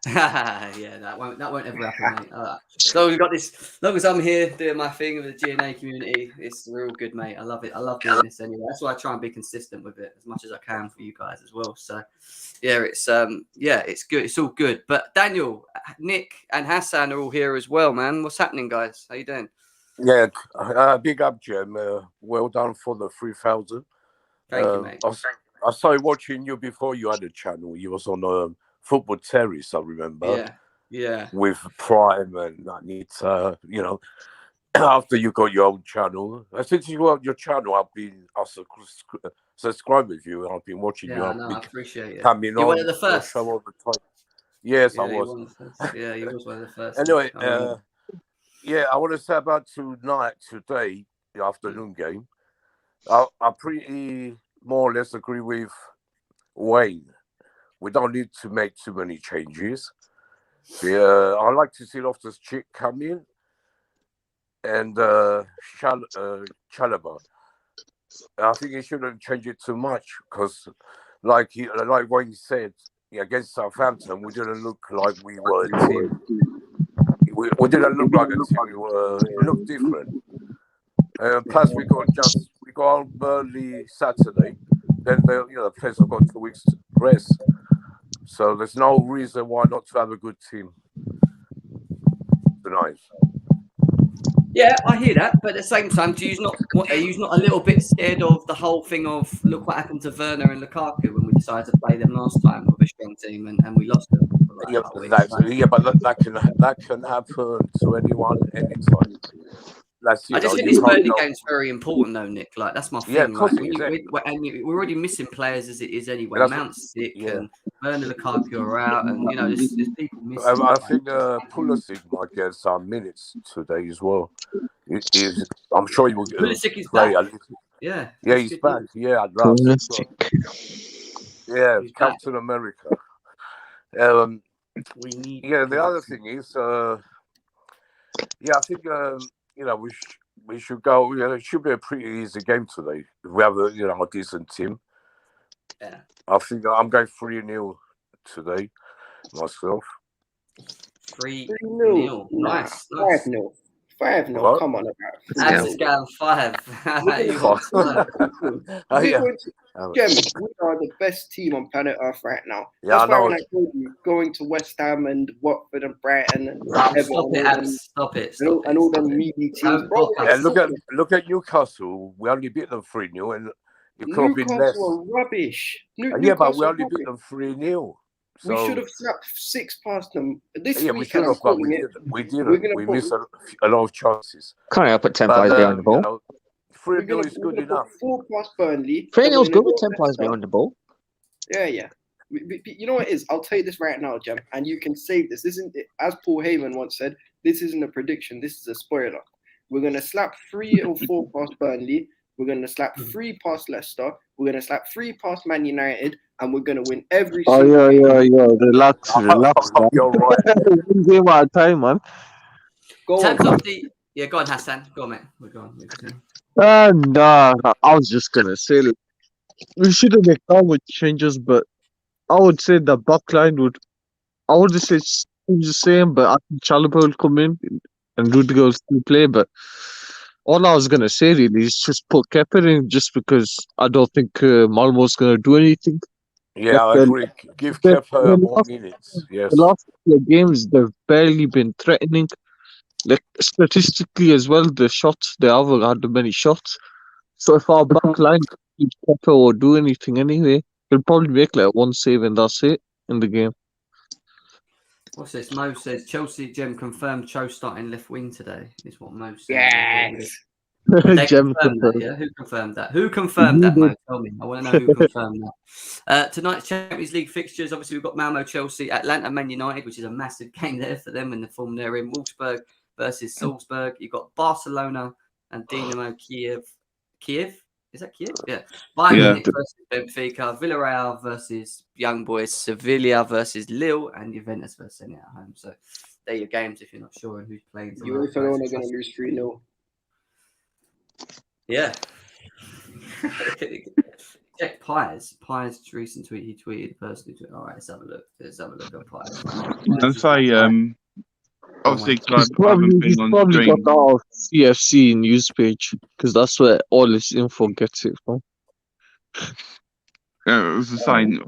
Yeah, that won't ever happen, mate. So we've got this. As long as I'm here doing my thing with the GNA community, it's real good, mate. I love it. I love doing this anyway. That's why I try and be consistent with it as much as I can for you guys as well. So yeah, it's good. It's all good. But Daniel, Nick, and Hassan are all here as well, man. What's happening, guys? How you doing? Yeah, big up, Jem. Well done for the 3,000. Thank you, mate. I started watching you before you had a channel. You was on Football Terrace, I remember. Yeah. With Prime and Anita, after you got your own channel. Since you got your channel, I subscribed with you, and I've been watching you. I appreciate it. Coming you on one of the first. Show all the time. Yes, I was. You was one of the first. Anyway, I want to say about today, the afternoon game. I pretty more or less agree with Wayne. We don't need to make too many changes. I like to see Loftus-Cheek come in and Chalobah. I think he shouldn't change it too much because, like Wayne said, against Southampton, we didn't look like we were a team. We didn't look like a team. It looked different. Plus, we got Burnley Saturday. Then the players have got 2 weeks rest. So there's no reason why not to have a good team tonight. Yeah, I hear that, but at the same time, are you not a little bit scared of the whole thing of look what happened to Werner and Lukaku when we decided to play them last time with a strong team and we lost them? But that can happen to anyone anytime. I just think this Burnley game's very important, though, Nick. Like that's my thing. Yeah, of course we're already missing players as it is anyway. Mount's sick, and Werner, Lukaku are out, and there's people missing. I think Pulisic might get some minutes today as well. I'm sure he will Pulisic is play. back. Yeah, he's back. Yeah, I'd love Captain America. We need. Yeah, the other thing is, I think. We should go. It should be a pretty easy game today. If we have a decent team. Yeah. I think I'm going 3-0 today myself. 3-0. Nice. 5-0. 5-0. Come on, That's scale 5. Jem, we are the best team on planet Earth right now. Yeah, that's why when I told you going to West Ham and Watford and Brighton and Stop it. And all them meaty teams. Look at Newcastle. We only beat them 3-0, and it could have been less. Newcastle are rubbish. But we only beat them 3-0. So, we should have slapped 6 past them. This we should have, but we didn't. We missed a lot of chances. Can't help but 10 players behind the ball. 3-0 is good enough. 4 past Burnley. 3-0 is good with 10 players behind the ball. Yeah. You know what it is? I'll tell you this right now, Jem, and you can save this. This isn't, as Paul Heyman once said, this isn't a prediction. This is a spoiler. We're going to slap 3 or 4 past Burnley. We're going to slap 3 past Leicester. We're going to slap 3 past Man United. And we're going to win every single game. Relax, relax, man. You're right. One game at a time, man. Go In terms on. of the go on, Hassan. Go on, mate. We're going. Nah, I was just gonna say, like, we shouldn't make that much changes, but I would say the back line would. I wouldn't say it's the same, but I think Chalobah will come in and Rudiger will still play. But all I was gonna say really is just put Kepa in, just because I don't think Malmo's gonna do anything. Yeah, I agree. Give Kepa more minutes. Yes. The last couple of games, they've barely been threatening. Like, statistically as well, the shots, they haven't had many shots. So if our back line keeps Kepa or do anything anyway, he'll probably make like 1 save and that's it in the game. What's this? Mo says Chelsea Gem confirmed Cho starting left wing today. Is what Mo says. Yes. They Gem confirmed that, yeah? Who confirmed that? Who confirmed that, Mo? Tell me. I want to know who confirmed that. Tonight's Champions League fixtures, obviously, we've got Malmo, Chelsea, Atlanta, Man United, which is a massive game there for them in the form they're in. Wolfsburg versus Salzburg. You've got Barcelona and Dinamo Kiev. Kiev? Is that Kiev? Yeah. Bayern Munich versus Benfica. Villarreal versus Young Boys. Sevilla versus Lille. And Juventus versus Zenit at home. So they're your games if you're not sure who's playing tonight. You also are going to lose 3-0. Yeah. Check Pies. Pies' recent tweet. He tweeted personally. All right, let's have a look. Let's have a look at Pies. And say, obviously, He's probably got our CFC news page, because that's where all this info gets it from. Yeah, it was the same.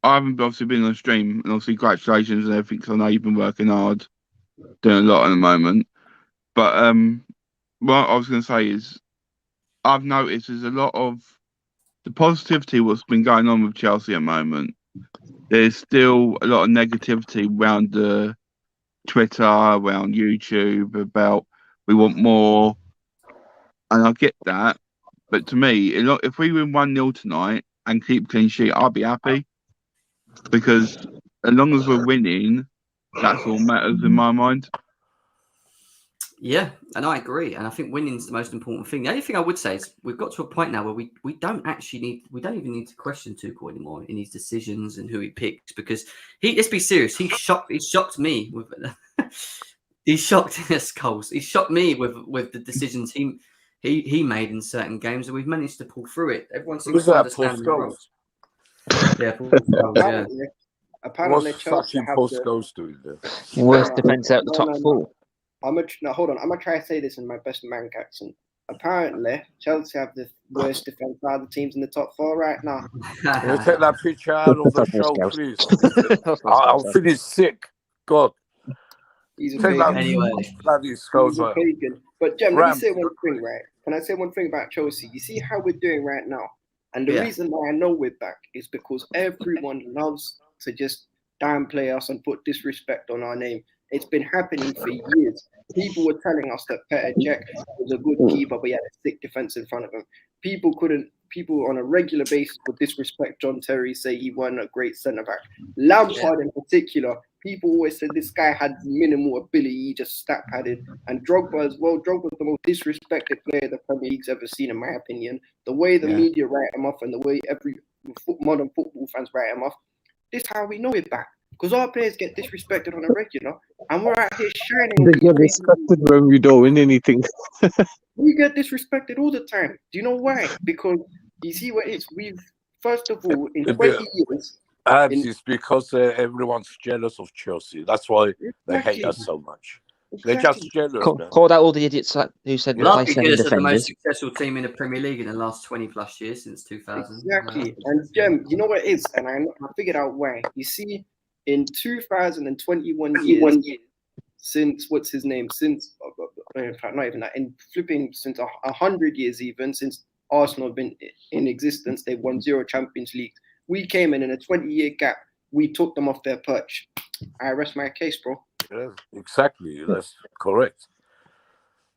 I haven't obviously been on stream, and obviously congratulations and everything, because I know you've been working hard, doing a lot at the moment. But what I was going to say is, I've noticed there's a lot of the positivity what's been going on with Chelsea at the moment. There's still a lot of negativity around the Twitter, around YouTube, about we want more, and I get that. But to me, if we win 1-0 tonight and keep clean sheet, I'll be happy, because as long as we're winning, that's all matters in my mind. Yeah, and I agree. And I think winning's the most important thing. The only thing I would say is we've got to a point now where we don't even need to question Tuchel anymore in his decisions and who he picks, because let's be serious, he shocked me with he shocked us, Coles. He shocked me with the decisions he made in certain games, and we've managed to pull through it. Everyone seems to understand the rules. Yeah, Paul Scholes, yeah. Apparently, What's Chelsea fucking have Paul the Scholes doing there? Worst defence out the top 4. Hold on. I'm gonna try to say this in my best American accent. Apparently, Chelsea have the worst defense out of the teams in the top 4 right now. Can you take that picture out of the show, please? I'll feel sick. God. He's a Take pagan. Anyway. Bloody Scholes. He's a pagan. But Jem, let me say one thing, right? Can I say one thing about Chelsea? You see how we're doing right now? And the reason why I know we're back is because everyone loves to just downplay us and put disrespect on our name. It's been happening for years. People were telling us that Petr Cech was a good keeper, but he had a thick defense in front of him. People on a regular basis would disrespect John Terry, say he wasn't a great centre-back. Lampard in particular, people always said this guy had minimal ability, he just stat-padded. And Drogba as well. Drogba's the most disrespected player the Premier League's ever seen, in my opinion. The way the media write him off and the way every modern football fans write him off, this is how we know it back. Because our players get disrespected on a regular, and we're out here shining. They get respected when we don't win anything. We get disrespected all the time. Do you know why? Because you see what it is. We've, first of all, in 20 years... It's because everyone's jealous of Chelsea. That's why they hate us so much. They're just jealous. Called out all the idiots who said that Love they send because they're the most defenders. successful team in the Premier League in the last 20 plus years since 2000. Exactly. And Jem, you know what it is? And I figured out why. You see, in 2021 years, since, what's his name? Since, in fact, not even that, in flipping, since 100 years even, since Arsenal have been in existence, they've won 0 Champions League. We came in a 20-year gap. We took them off their perch. I rest my case, bro. Yeah, exactly. That's correct.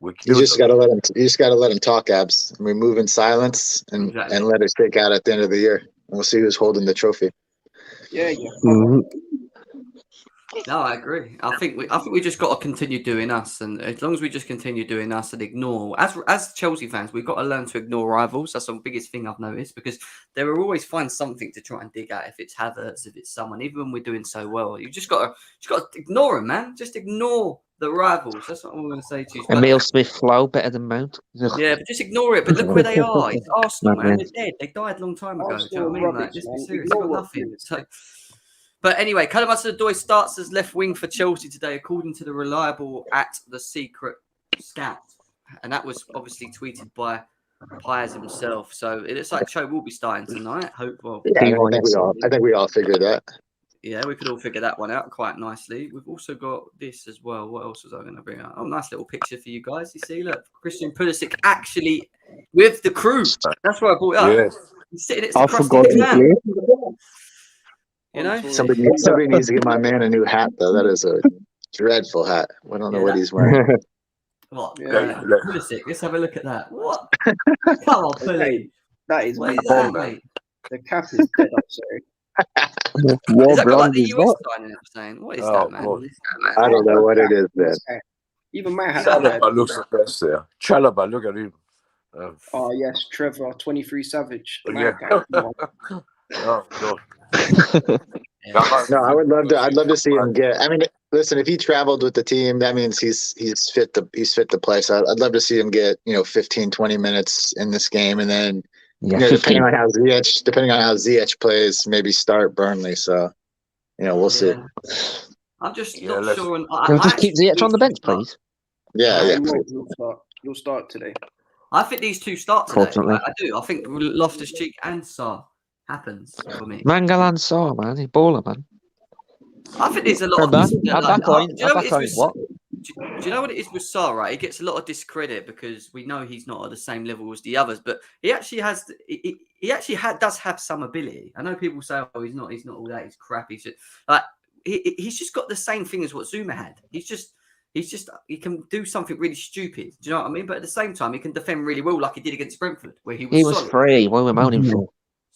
You just gotta let him. You just gotta let him talk, Abs. I mean, move in silence and let it shake out at the end of the year. And we'll see who's holding the trophy. Yeah. Mhm. No, I agree. I think we just got to continue doing us, and as long as we just continue doing us and ignore, as Chelsea fans, we've got to learn to ignore rivals. That's the biggest thing I've noticed, because they will always find something to try and dig at. If it's Havertz, if it's someone, even when we're doing so well, you just got to ignore them, man. Just ignore the rivals. That's what I'm going to say to you. But, Emil Smith Flow better than Mount. yeah, but just ignore it. But look where they are. It's Arsenal, man. Madness. They're dead. They died a long time ago. Do you Arsenal know what I mean? Like, rubbish, let's be man. serious. They've Ignore got what nothing. is. So. But anyway, Callum Hudson-Odoi starts as left wing for Chelsea today, according to the reliable @the secret scout, and that was obviously tweeted by Piers himself. So it looks like Cho will be starting tonight. Hopeful. Yeah, I think we all figured that. Yeah, we could all figure that one out quite nicely. We've also got this as well. What else was I going to bring up? Oh, nice little picture for you guys. You see, look, Christian Pulisic actually with the crew. That's why I brought it up. Yes. He's sitting next I to Krusty forgot he McMahon. played. You know, Somebody needs to get my man a new hat, though. That is a dreadful hat. I don't know what he's wearing. What? Yeah. Pulisic. Let's have a look at that. What? Come on, Pulisic. That is What is mad. that, mate? The cap is dead. I'm sorry. Is What that got like brand the is US that? signing up saying? What is Oh, that, man? God. I don't know what it is, man. Even my hat. Chalobah looks the best there. Chalobah, look at him. Oh yes, Trevor, 23 Savage. Yeah. My guy. Oh, God. No, I'd love to see him get. I mean, listen, if he traveled with the team, that means he's fit to play. So I'd love to see him get 15, 20 minutes in this game, and then Yeah, depending 15. on how Ziyech plays, maybe start Burnley. So we'll see. Yeah. I'm just Yeah, not let's- sure. Can we just keep Ziyech on the bench, please? Yeah. You'll start today. I think these two start today. Fortunately. I do. I think Loftus-Cheek and Sarr happens for me. Mangalan Saw, man. He's baller, man. I think there's a lot of Back do you know what it is with what? Do you know what it is with Sarr, right? He gets a lot of discredit because we know he's not at the same level as the others, but he actually has. Does have some ability. I know people say, "Oh, he's not all that. He's crap." He's just got the same thing as what Zuma had. He can do something really stupid. Do you know what I mean? But at the same time, he can defend really well, like he did against Brentford, where he was solid. free. What were we moaning for?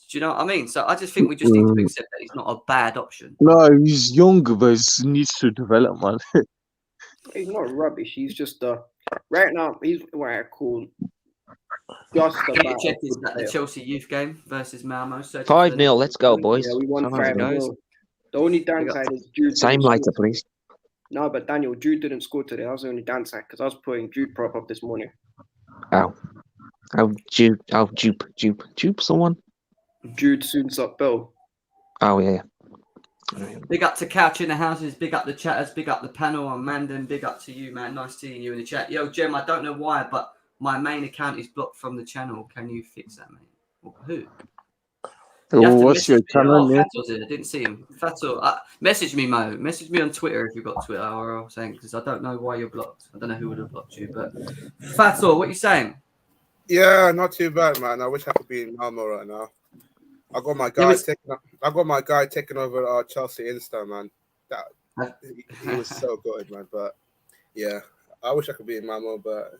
Do you know what I mean? So I just think we just need to accept that he's not a bad option. No, he's young, but he needs to develop, man. He's not rubbish. He's just right now. He's what I call just Can you about. check this at the Chelsea youth game versus Malmo? 5-0. Let's go, boys. Yeah, we won Come on, 5-0. The only downside is Jude. Same didn't lighter, score. please. No, but Daniel, Jude didn't score today. That was the only downside because I was putting Jude prop up this morning. Jupe someone. Jude soons up Bell. Oh yeah. Big up to Couch in the houses. Big up the chatters. Big up the panel on Mandan. Big up to you, man. Nice seeing you in the chat. Yo, Jem, I don't know why, but my main account is blocked from the channel. Can you fix that, mate? Or who? What's your channel name? Fator's in. I didn't see him. Fator, message me, Mo. Message me on Twitter if you've got Twitter, or I'll saying because I don't know why you're blocked. I don't know who would have blocked you, but Fator, what are you saying? Yeah, not too bad, man. I wish I could be in Malmo right now. I got my guy taking over Chelsea Insta, man. He was so good, man. But yeah, I wish I could be in Malmo, but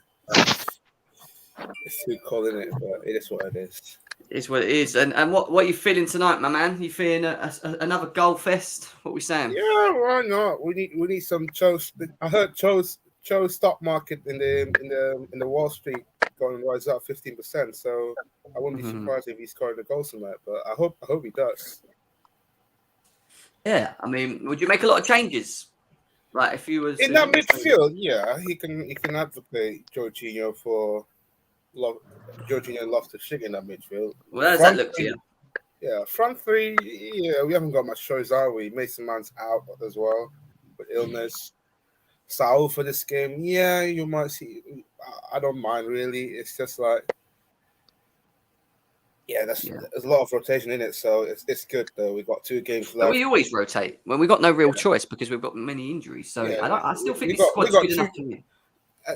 it's too cold, isn't it? But it is what it is. It's what it is. And what are you feeling tonight, my man? You feeling another goal fest? What are we saying? Yeah, why not? We need some Cho's. I heard Cho's stock market in the Wall Street going to rise up 15%. So I wouldn't be surprised if he scored a goal tonight. But I hope he does. Yeah, I mean, would you make a lot of changes? Like if you was In that midfield, yeah, he can advocate Jorginho for Jorginho Loftus-Cheek in that midfield. Well, how does that look to you? Yeah, front three. Yeah, we haven't got much choice, are we? Mason Mount's out as well with illness. Saul for this game, yeah, you might see. I don't mind really. It's just like, there's a lot of rotation in it, so it's good though. We've got 2 games left. But we always rotate when we've got no real choice because we've got many injuries. So I still think this squad's good enough to win.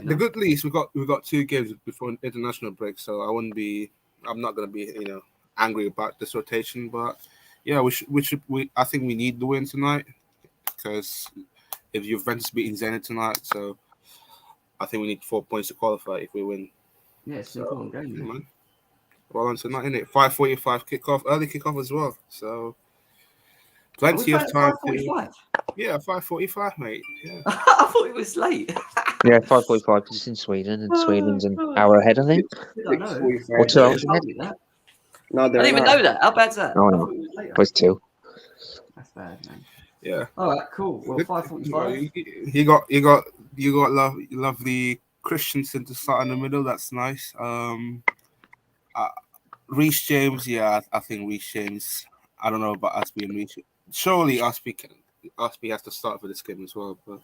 The good least we've got 2 games before international break, so I'm not gonna be angry about this rotation, but yeah, I think we need the win tonight because if Juventus beating Zenit tonight, so I think we need 4 points to qualify if we win. Yeah, it's an important game, man. Well on tonight, isn't it? 5:45 kickoff, early kickoff as well. So Plenty of time to. 5:45? Yeah, 5:45, mate. Yeah. I thought it was late. Yeah, 5:45 because it's in Sweden, and Sweden's an hour ahead, I think. I know. 6:45. Or 2 Yeah, hours you ahead. told me that. No, I they're didn't even not. know that. How bad's that? Oh, I no. thought it was later. It was 2. That's bad, man. Yeah. All right, cool. Well, Good. 5:45. You got lovely Christensen to start in the middle. That's nice. Reece James, yeah, I think Reece James. I don't know about Aspie and Reece. Surely Aspie has to start for this game as well. But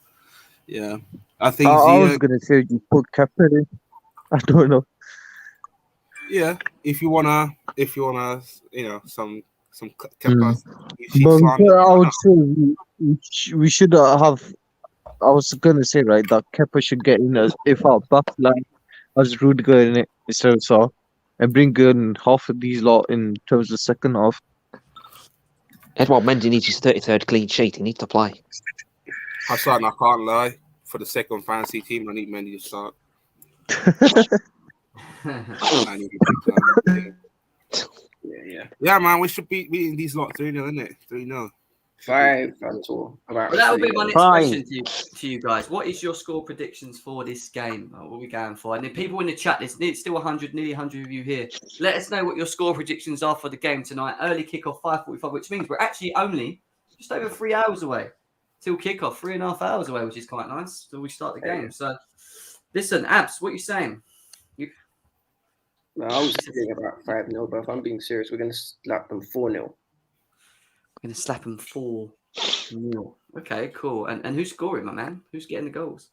yeah, I think I was Zia. gonna say you put Kepa in. I don't know. Yeah, if you wanna, some Mm. Kepa. You see But slander, I why would not? say we should have. I was gonna say right that Kepa should get in as if our back line has Rudiger in it instead of Saul, and bring in half of these lot in terms of second half. Edouard Mendy needs his 33rd clean sheet. He needs to play. Hassan, I can't lie. For the second fantasy team, I need Mendy to start. I need him to start. Yeah, man. We should be beating these lot 3-0, isn't it? 3-0. 5 at all. About Well, that will be 3. my next Fine. question to you guys. What is your score predictions for this game? What are we going for? And then people in the chat, there's still nearly 100 of you here. Let us know what your score predictions are for the game tonight. Early kickoff 5:45, which means we're actually only just over 3 hours away till kickoff, 3.5 hours away, which is quite nice till we start the game. So, listen, Abs, what are you saying? No, I was thinking about 5-0, but if I'm being serious, we're going to slap them 4-0. We're going to slap them 4-0. Okay, cool. And who's scoring, my man? Who's getting the goals?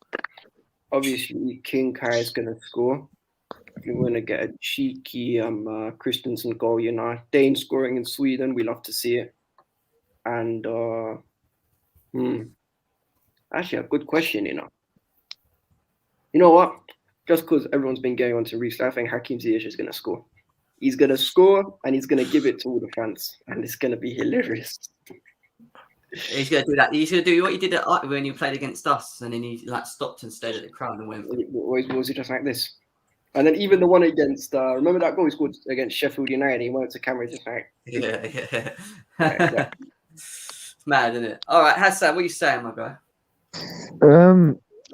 Obviously, King Kai is going to score. I think we're going to get a cheeky Christensen goal, Dane scoring in Sweden. We love to see it. And actually, a good question, You know what? Just because everyone's been going on to Reece, I think Hakim Ziyech is going to score. He's going to score, and he's going to give it to all the fans. And it's going to be hilarious. He's going to do that. He's going to do what he did when he played against us, and then he stopped and stared at the crowd and went. Was it just like this? And then even the one against, remember that goal he scored against Sheffield United? He went to camera just like. Yeah. Yeah. It's mad, isn't it? All right, Hassan, what are you saying, my guy?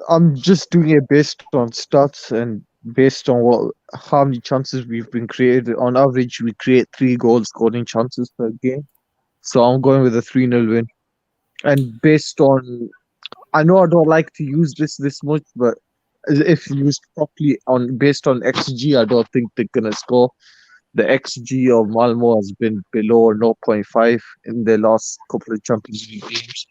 I'm just doing it based on stats and based on how many chances we've been created. On average, we create 3 goal scoring chances per game. So I'm going with a 3-0 win. And based on, I know I don't like to use this much, but if used properly based on XG, I don't think they're gonna score. The XG of Malmo has been below 0.5 in the last couple of Champions League games,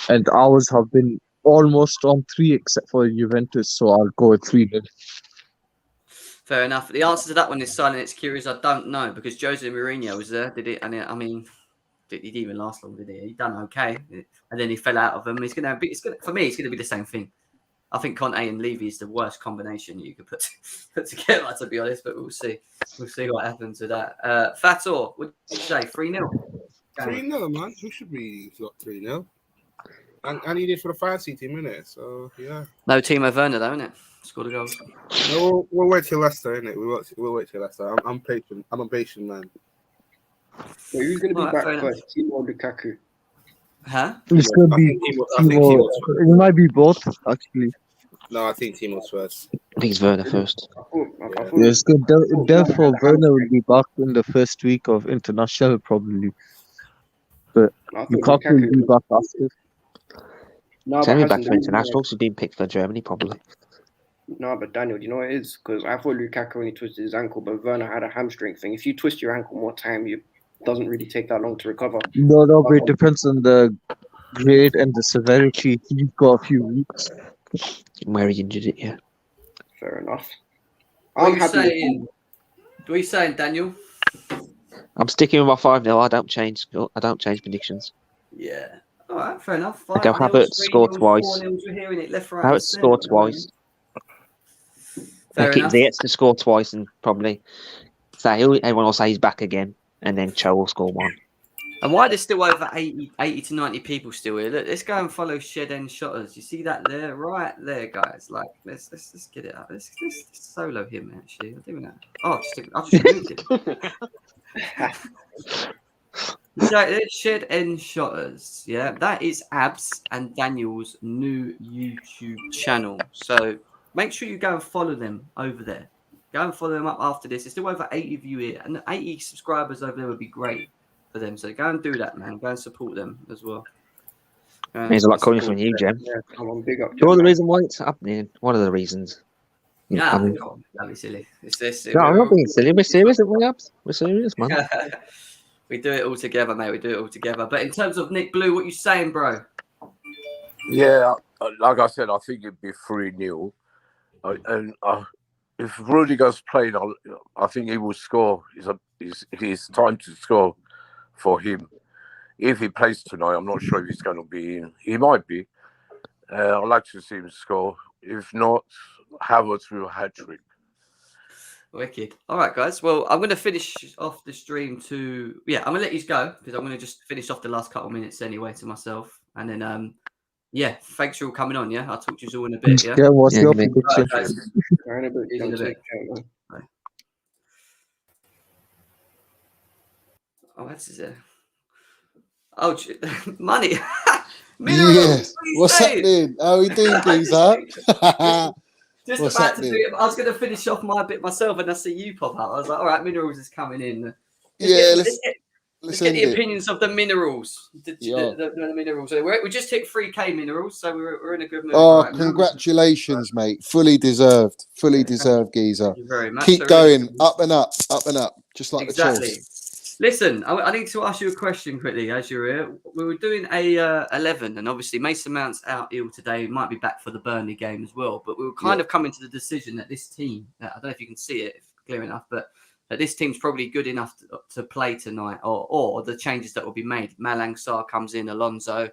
and ours have been almost on 3 except for Juventus. So I'll go with 3-0. Fair enough. The answer to that one is silent. It's curious. I don't know because Jose Mourinho was there. Did it? And I mean, he didn't even last long, did he? He done okay, and then he fell out of them. For me, it's gonna be the same thing. I think Conte and Levy is the worst combination you could put together, to be honest. But we'll see. We'll see what happens with that. Fator, what did you say? 3-0. 3-0, man. We should be got 3-0. And he did for the fantasy team, innit? So yeah. No Timo Werner, though, innit? Scored a goal. No, we'll wait till Leicester, innit? We'll wait till Leicester. I'm patient. I'm a patient man. So who's going to be Alright, back fair first, Timo or Lukaku? Huh? It's gonna be I think Timo. Timo's It might be both actually. No, I think Timo's first. I think it's Werner first. I thought Yeah, it's good. Therefore, I Werner will be back in the first week of international probably, but thought Lukaku will be back after. No, Send me but back Hassan, for international. He's been picked for Germany probably. No, but Daniel, do you know what it is? Because I thought Lukaku only twisted his ankle, but Werner had a hamstring thing. If you twist your ankle more time, it doesn't really take that long to recover. No, but it depends on the grade and the severity. He's got a few weeks. Where he injured it, yeah. Fair enough. What I'm are you happy. saying? What are you saying, Daniel? I'm sticking with my 5-0. I don't change predictions. Yeah. All right, fair enough. I go 5-0, Havertz score 3-0, twice. 4-0, you're hearing it left, right, Havertz and score centre. twice. Fair Keep enough. Ziyech to score twice and probably say everyone will say he's back again, and then Cho will score 1. And why there's still over 80 to 90 people still here? Look, let's go and follow Shed End Shotters. You see that there? Right there, guys. Like, let's get it up. Let's solo him, actually. I'll do that. Oh, I'll just removed it. Shed End Shotters. Yeah, that is Abs and Daniel's new YouTube channel. So make sure you go and follow them over there. Go and follow them up after this. There's still over 80 of you here, and 80 subscribers over there would be great for them. So go and do that, man. Go and support them as well. There's a lot coming from you, Jem. Yeah, come on, big up. You're the reason why it's happening. One of the reasons. Yeah, I mean, that'd be silly. It's this. no, I'm not being silly. We're serious, aren't we, Abs? We're serious, man. We do it all together, mate. We do it all together. But in terms of Nick Blue, what you saying, bro? Yeah, like I said, I think it'd be 3-0. And if Rudiger's playing, I think he will score. It's time to score for him. If he plays tonight, I'm not sure if he's going to be in. He might be. I'd like to see him score. If not, Havertz will hat-trick. Wicked. All right, guys. Well, I'm going to finish off the stream I'm going to let you go because I'm going to just finish off the last couple of minutes anyway to myself. And then, thanks for all coming on, yeah? I'll talk to you all in a bit, yeah? Yeah, what's your mate. picture? Right, guys. In a bit, See you in a bit. Bye. Oh, that's it. Oh, money. Yes. What's happening? How are we doing, geezer? Just What's about happening? to do it. I was going to finish off my bit myself, and I see you pop up. I was like, all right, Minerals is coming in. Let's get the opinions of the Minerals. The Minerals. So we just hit 3K Minerals, so we're in a good mood. Oh, right now. congratulations, mate. Fully deserved. Fully deserved, geezer. Thank you very much. Keep So going. Up and up. Up and up. Just like exactly. the Chelsea. Listen, I need to ask you a question quickly as you're here. We were doing a 11, and obviously Mason Mount's out ill today. He might be back for the Burnley game as well. But we were kind of coming to the decision that this team, I don't know if you can see it clear enough, but that this team's probably good enough to play tonight, or the changes that will be made. Malang Sarr comes in, Alonso,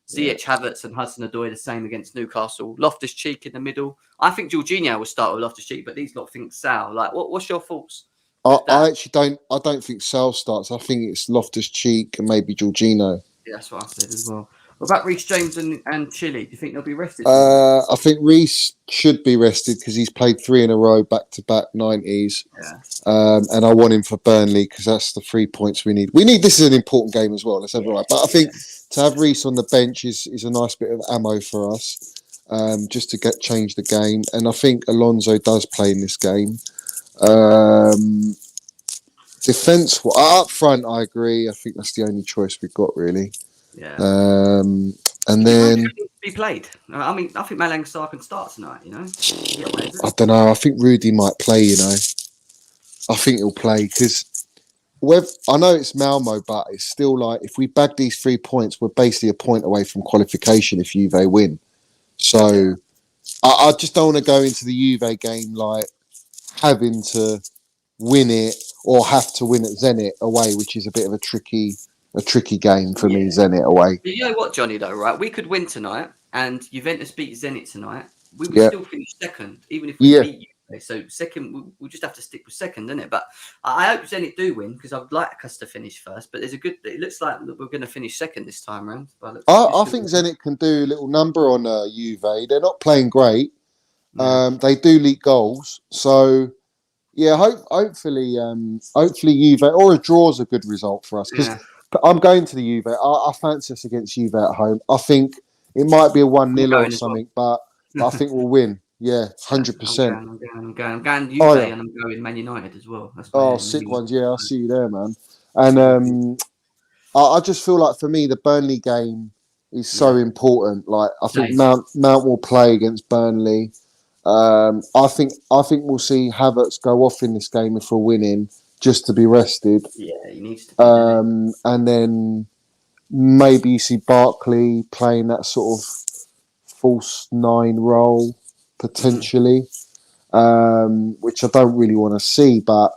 Ziyech, Havertz, and Hudson-Odoi the same against Newcastle. Loftus-Cheek in the middle. I think Jorginho will start with Loftus-Cheek, but these lot think Sal. Like, what's your thoughts? I actually don't. I don't think Sal starts. I think it's Loftus-Cheek and maybe Jorginho. Yeah, that's what I said as well. What about Reece James and Chile? Do you think they'll be rested? I think Reece should be rested because he's played 3 in a row, back-to-back 90s. Yeah. And I want him for Burnley because that's the 3 points we need. This is an important game as well. Let's have it right. But I think to have Reece on the bench is a nice bit of ammo for us, just to change the game. And I think Alonso does play in this game. Defense up front, I agree. I think that's the only choice we've got, really. Yeah. And then be played. I mean, I think Malang Sarr can start tonight. You know. I don't know. I think Rudy might play. You know, I think he'll play because I know it's Malmo, but it's still like if we bag these 3 points, we're basically a point away from qualification if Juve win. So I just don't want to go into the Juve game like having to win it or have to win at Zenit away, which is a bit of a tricky game for me, Zenit away. But you know what, Johnny, though, right? We could win tonight and Juventus beat Zenit tonight. We would still finish second, even if we beat Juve. So second, we'll just have to stick with second, isn't it? But I hope Zenit do win because I'd like us to finish first. But it looks like we're going to finish second this time round. I think Zenit can do a little number on Juve. They're not playing great. They do leak goals. So... yeah, hopefully Juve or a draw is a good result for us because I'm going to the Juve. I fancy us against Juve at home. I think it might be a 1-0 or something, but I think we'll win. Yeah, 100%. I'm going Juve and I'm going Man United as well. That's sick ones. Yeah, I'll see you there, man. And I just feel like for me the Burnley game is so important. Like I think Mount will play against Burnley. I think we'll see Havertz go off in this game if we're winning, just to be rested. Yeah, he needs to. And then maybe you see Barkley playing that sort of false 9 role potentially, which I don't really want to see. But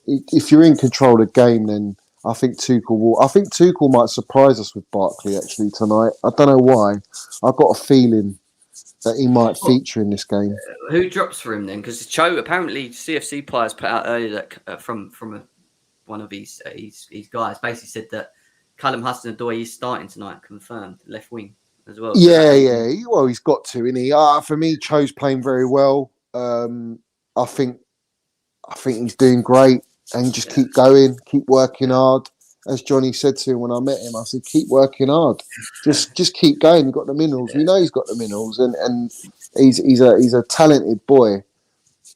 if you're in control of the game, then I think Tuchel might surprise us with Barkley actually tonight. I don't know why. I've got a feeling that he might feature in this game. Who drops for him then? Because Cho apparently CFC players put out earlier that from one of his guys basically said that Callum Hudson-Odoi is starting tonight, confirmed left wing as well. Yeah. Well, he's got to, isn't he? For me, Cho's playing very well. I think he's doing great, and just keep going, keep working hard, as Johnny said to him when I met him, I said, keep working hard. Just keep going. You've got the minerals. We know he's got the minerals, and he's a talented boy.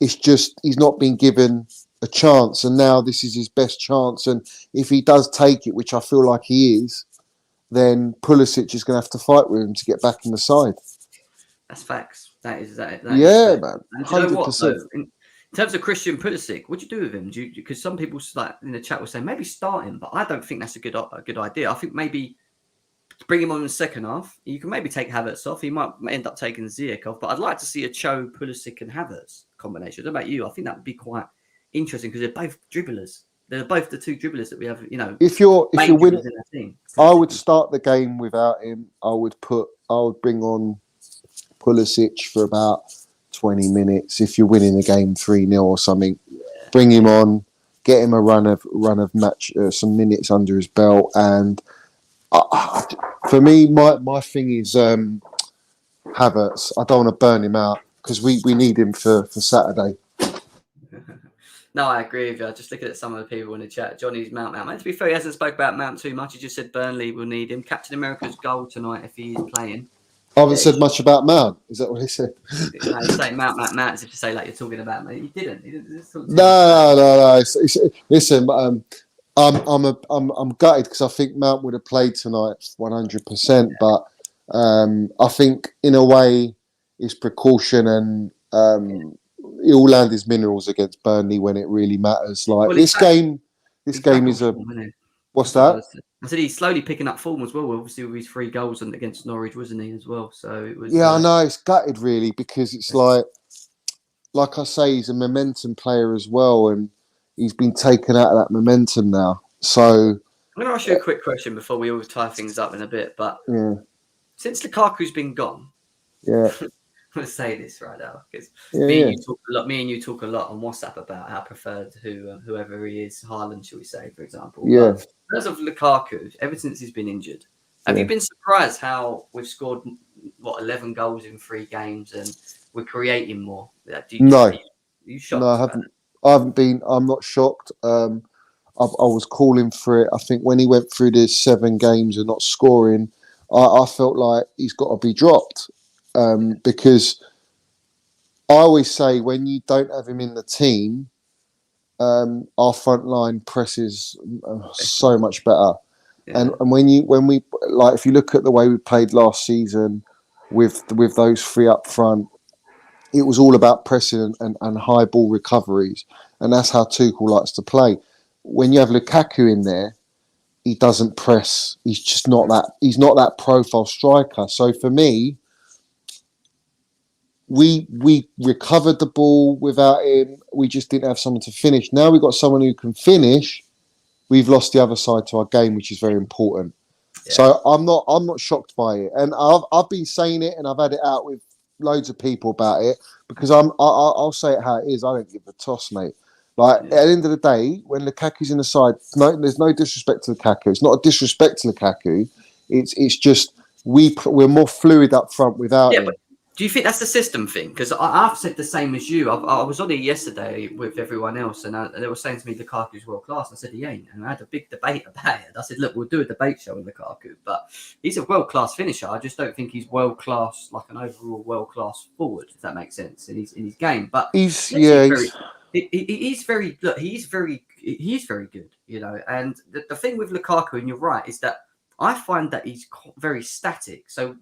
It's just he's not been given a chance, and now this is his best chance. And if he does take it, which I feel like he is, then Pulisic is going to have to fight with him to get back in the side. That's facts. That is man. Man, And do you know what? 100%. Though? In terms of Christian Pulisic, what do you do with him? Because some people like in the chat were saying maybe start him, but I don't think that's a good idea. I think maybe bring him on in the second half. You can maybe take Havertz off. He might end up taking Ziyech off, but I'd like to see a Cho, Pulisic, and Havertz combination. What about you? I think that would be quite interesting because they're both dribblers. They're both the two dribblers that we have. You know, if you're winning, in our team. I would start the game without him. I would bring on Pulisic for about 20 minutes. If you're winning the game 3-0 or something, bring him on, get him a run of match, some minutes under his belt. And for me, my thing is Havertz. I don't want to burn him out because we need him for Saturday. No, I agree with you. Just looking at some of the people in the chat. Johnny's Mount. To be fair, he hasn't spoke about Mount too much. He just said Burnley will need him. Captain America's goal tonight if he is playing. I haven't said much about Mount. Is that what he said? No, he's saying Mount as if to say like you're talking about me. He didn't. No. Listen, I'm gutted because I think Mount would have played tonight 100%. But I think in a way it's precaution and he'll land his minerals against Burnley when it really matters. Like this game is a. What's that? I said he's slowly picking up form as well. Obviously, with his 3 goals against Norwich, wasn't he as well? So it was. Yeah, I know it's gutted really because it's like I say, he's a momentum player as well, and he's been taken out of that momentum now. So I'm going to ask you a quick question before we all tie things up in a bit. But since Lukaku's been gone, I'm going to say this right now because me and you talk a lot on WhatsApp about how preferred whoever he is, Haaland, shall we say, for example. Yeah. But in terms of Lukaku, ever since he's been injured, have you been surprised how we've scored 11 goals in 3 games and we're creating more? No, are you shocked? No, I haven't been. I'm not shocked. I was calling for it. I think when he went through the 7 games and not scoring, I felt like he's got to be dropped. Because I always say when you don't have him in the team, our front line presses so much better. Yeah. And when we like, if you look at the way we played last season with those 3 up front, it was all about pressing and high ball recoveries, and that's how Tuchel likes to play. When you have Lukaku in there, he doesn't press. He's just not that. He's not that profile striker. So for me, we recovered the ball without him. We just didn't have someone to finish. Now we've got someone who can finish. We've lost the other side to our game, which is very important. Yeah. So I'm not shocked by it, and I've been saying it, and I've had it out with loads of people about it because I'll say it how it is. I don't give a toss, mate. Like at the end of the day, when Lukaku's in the side, there's no disrespect to Lukaku. It's not a disrespect to Lukaku. It's just we're more fluid up front without him. But do you think that's the system thing? Because I've said the same as you. I was on it yesterday with everyone else, and they were saying to me Lukaku's world class. I said he ain't, and I had a big debate about it. I said, look, we'll do a debate show on Lukaku, but he's a world class finisher. I just don't think he's world class, like an overall world class forward. If that makes sense in his game, but he's very good, you know. And the thing with Lukaku, and you're right, is that I find that he's very static. So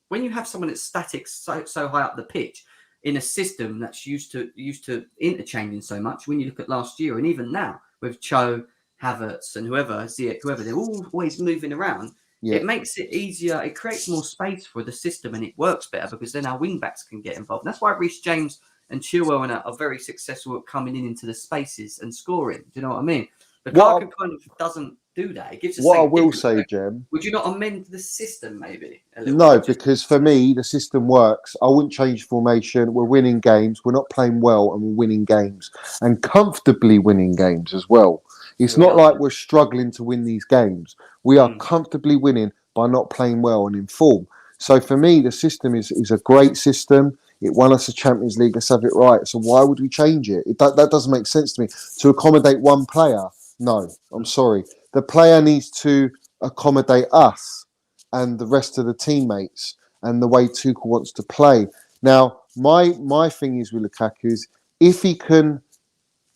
when you have someone that's static so high up the pitch in a system that's used to interchanging so much, when you look at last year and even now with Cho, Havertz and Ziyech, they're all always moving around. Yeah. It makes it easier. It creates more space for the system and it works better because then our wing backs can get involved. And that's why Reece James and Chilwell are very successful at coming into the spaces and scoring. Do you know what I mean? Lukaku kind of doesn't do that. It gives us what I will say, Jem. Would you not amend the system maybe? No, because for me, the system works. I wouldn't change formation. We're winning games. We're not playing well and we're winning games and comfortably winning games as well. It's not like we're struggling to win these games. We are comfortably winning by not playing well and in form. So for me, the system is a great system. It won us a Champions League. Let's have it right. So why would we change it? That doesn't make sense to me. To accommodate one player, No, I'm sorry. The player needs to accommodate us and the rest of the teammates and the way Tuchel wants to play. Now, my thing is with Lukaku is if he can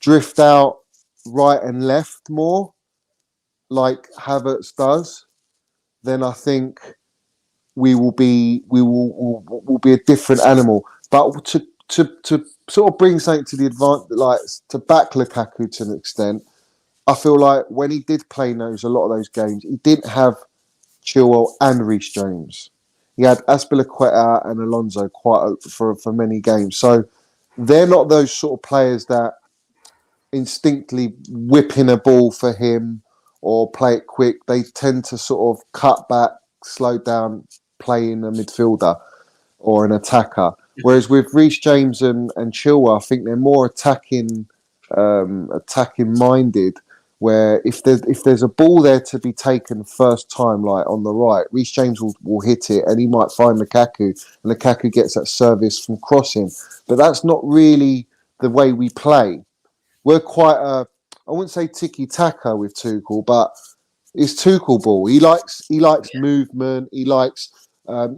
drift out right and left more, like Havertz does, then I think we'll be a different animal. But to sort of bring something to the advance, like to back Lukaku to an extent, I feel like when he did play a lot of those games, he didn't have Chilwell and Reece James. He had Azpilicueta and Alonso for many games. So they're not those sort of players that instinctively whip in a ball for him or play it quick. They tend to sort of cut back, slow down, play in a midfielder or an attacker. Whereas with Reece James and Chilwell, I think they're more attacking minded. Where if there's a ball there to be taken first time, like on the right, Reece James will hit it and he might find Lukaku, and Lukaku gets that service from crossing. But that's not really the way we play. We're quite I wouldn't say tiki-taka with Tuchel, but it's Tuchel ball. He likes movement. He likes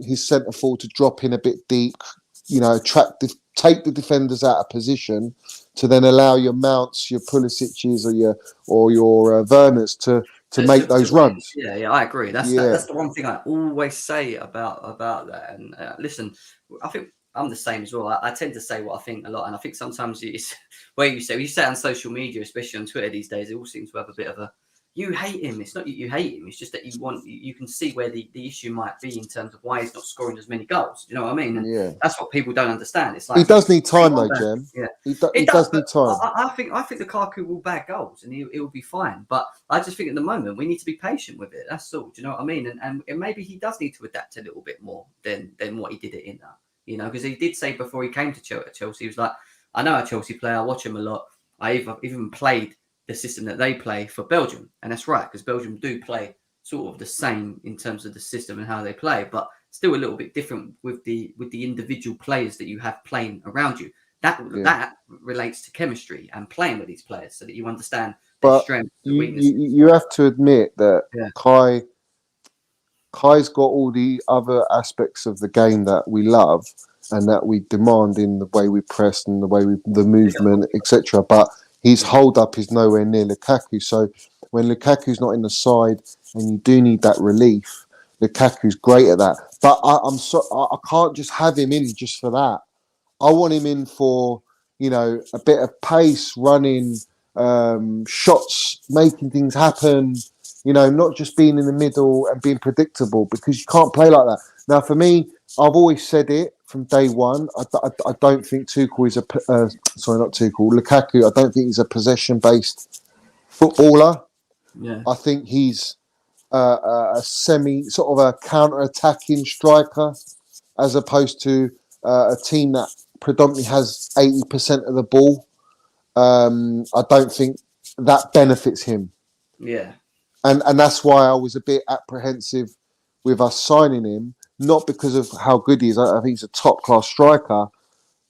his centre forward to drop in a bit deep, take the defenders out of position to then allow your Mounts, your Pulisic's or your Werners to make those runs. Yeah, I agree. That's the one thing I always say about that. And listen, I think I'm the same as well. I tend to say what I think a lot, and I think sometimes it's where you say on social media, especially on Twitter these days, it all seems to have a bit of a you hate him. It's not you hate him. It's just that you can see where the issue might be in terms of why he's not scoring as many goals. Do you know what I mean? And that's what people don't understand. It's like he does need time though, Jem. Yeah, he does need time. I think Lukaku will bag goals and he will be fine. But I just think at the moment we need to be patient with it. That's all. Do you know what I mean? And maybe he does need to adapt a little bit more than what he did at Inter. You know, because he did say before he came to Chelsea, he was like, I know a Chelsea player. I watch him a lot. I've even played the system that they play for Belgium. And that's right, because Belgium do play sort of the same in terms of the system and how they play, but still a little bit different with the individual players that you have playing around you. That relates to chemistry and playing with these players so that you understand their strengths and weaknesses. You have to admit that Kai's got all the other aspects of the game that we love and that we demand in the way we press and the way the movement, etc. But his hold up is nowhere near Lukaku. So when Lukaku's not in the side and you do need that relief, Lukaku's great at that. But I can't just have him in just for that. I want him in for, a bit of pace, running, shots, making things happen, not just being in the middle and being predictable, because you can't play like that. Now, for me, I've always said it from day one. I don't think Tuchel is Lukaku. I don't think he's a possession-based footballer. Yeah. I think he's a sort of a counter-attacking striker, as opposed to a team that predominantly has 80% of the ball. I don't think that benefits him. Yeah. And that's why I was a bit apprehensive with us signing him, not because of how good he is. I think he's a top-class striker,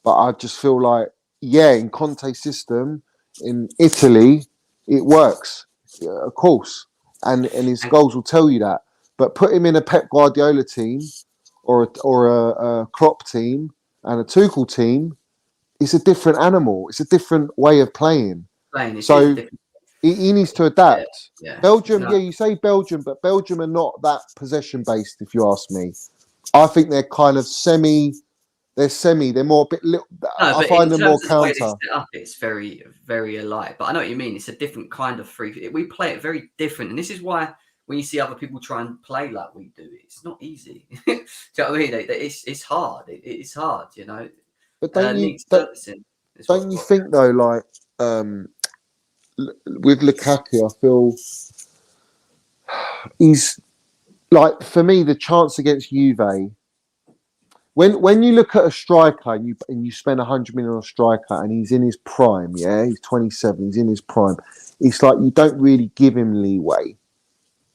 but I just feel like, in Conte's system, in Italy, it works, of course. And his goals will tell you that. But put him in a Pep Guardiola team or a Klopp team and a Tuchel team, it's a different animal. It's a different way of playing. So he needs to adapt. Yeah. Belgium, you say Belgium, but Belgium are not that possession-based, if you ask me. I think they're kind of they're more a bit little. I find them more counter. It's very, very alike. But I know what you mean. It's a different kind of free. We play it very different. And this is why when you see other people try and play like we do, it's not easy. Do you know what I mean? It's hard. It's hard, But don't you think though, like with Lukaku, I feel he's like, for me, the chance against Juve. When you look at a striker and you spend 100 million on a striker and he's in his prime, he's 27, he's in his prime. It's like you don't really give him leeway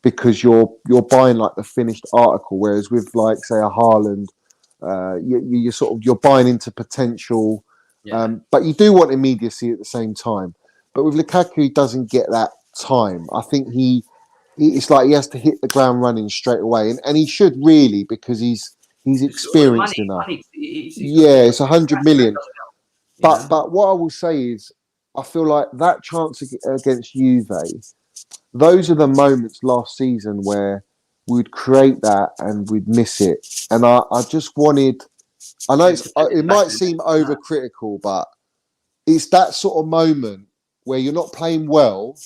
because you're buying like the finished article. Whereas with like say a Haaland, you're buying into potential, but you do want immediacy at the same time. But with Lukaku, he doesn't get that time. I think it's like he has to hit the ground running straight away, and he should really, because he's experienced enough. Yeah, it's 100 million. But what I will say is, I feel like that chance against Juve, those are the moments last season where we'd create that and we'd miss it. And I just wanted, I know it might seem overcritical, but it's that sort of moment where you're not playing well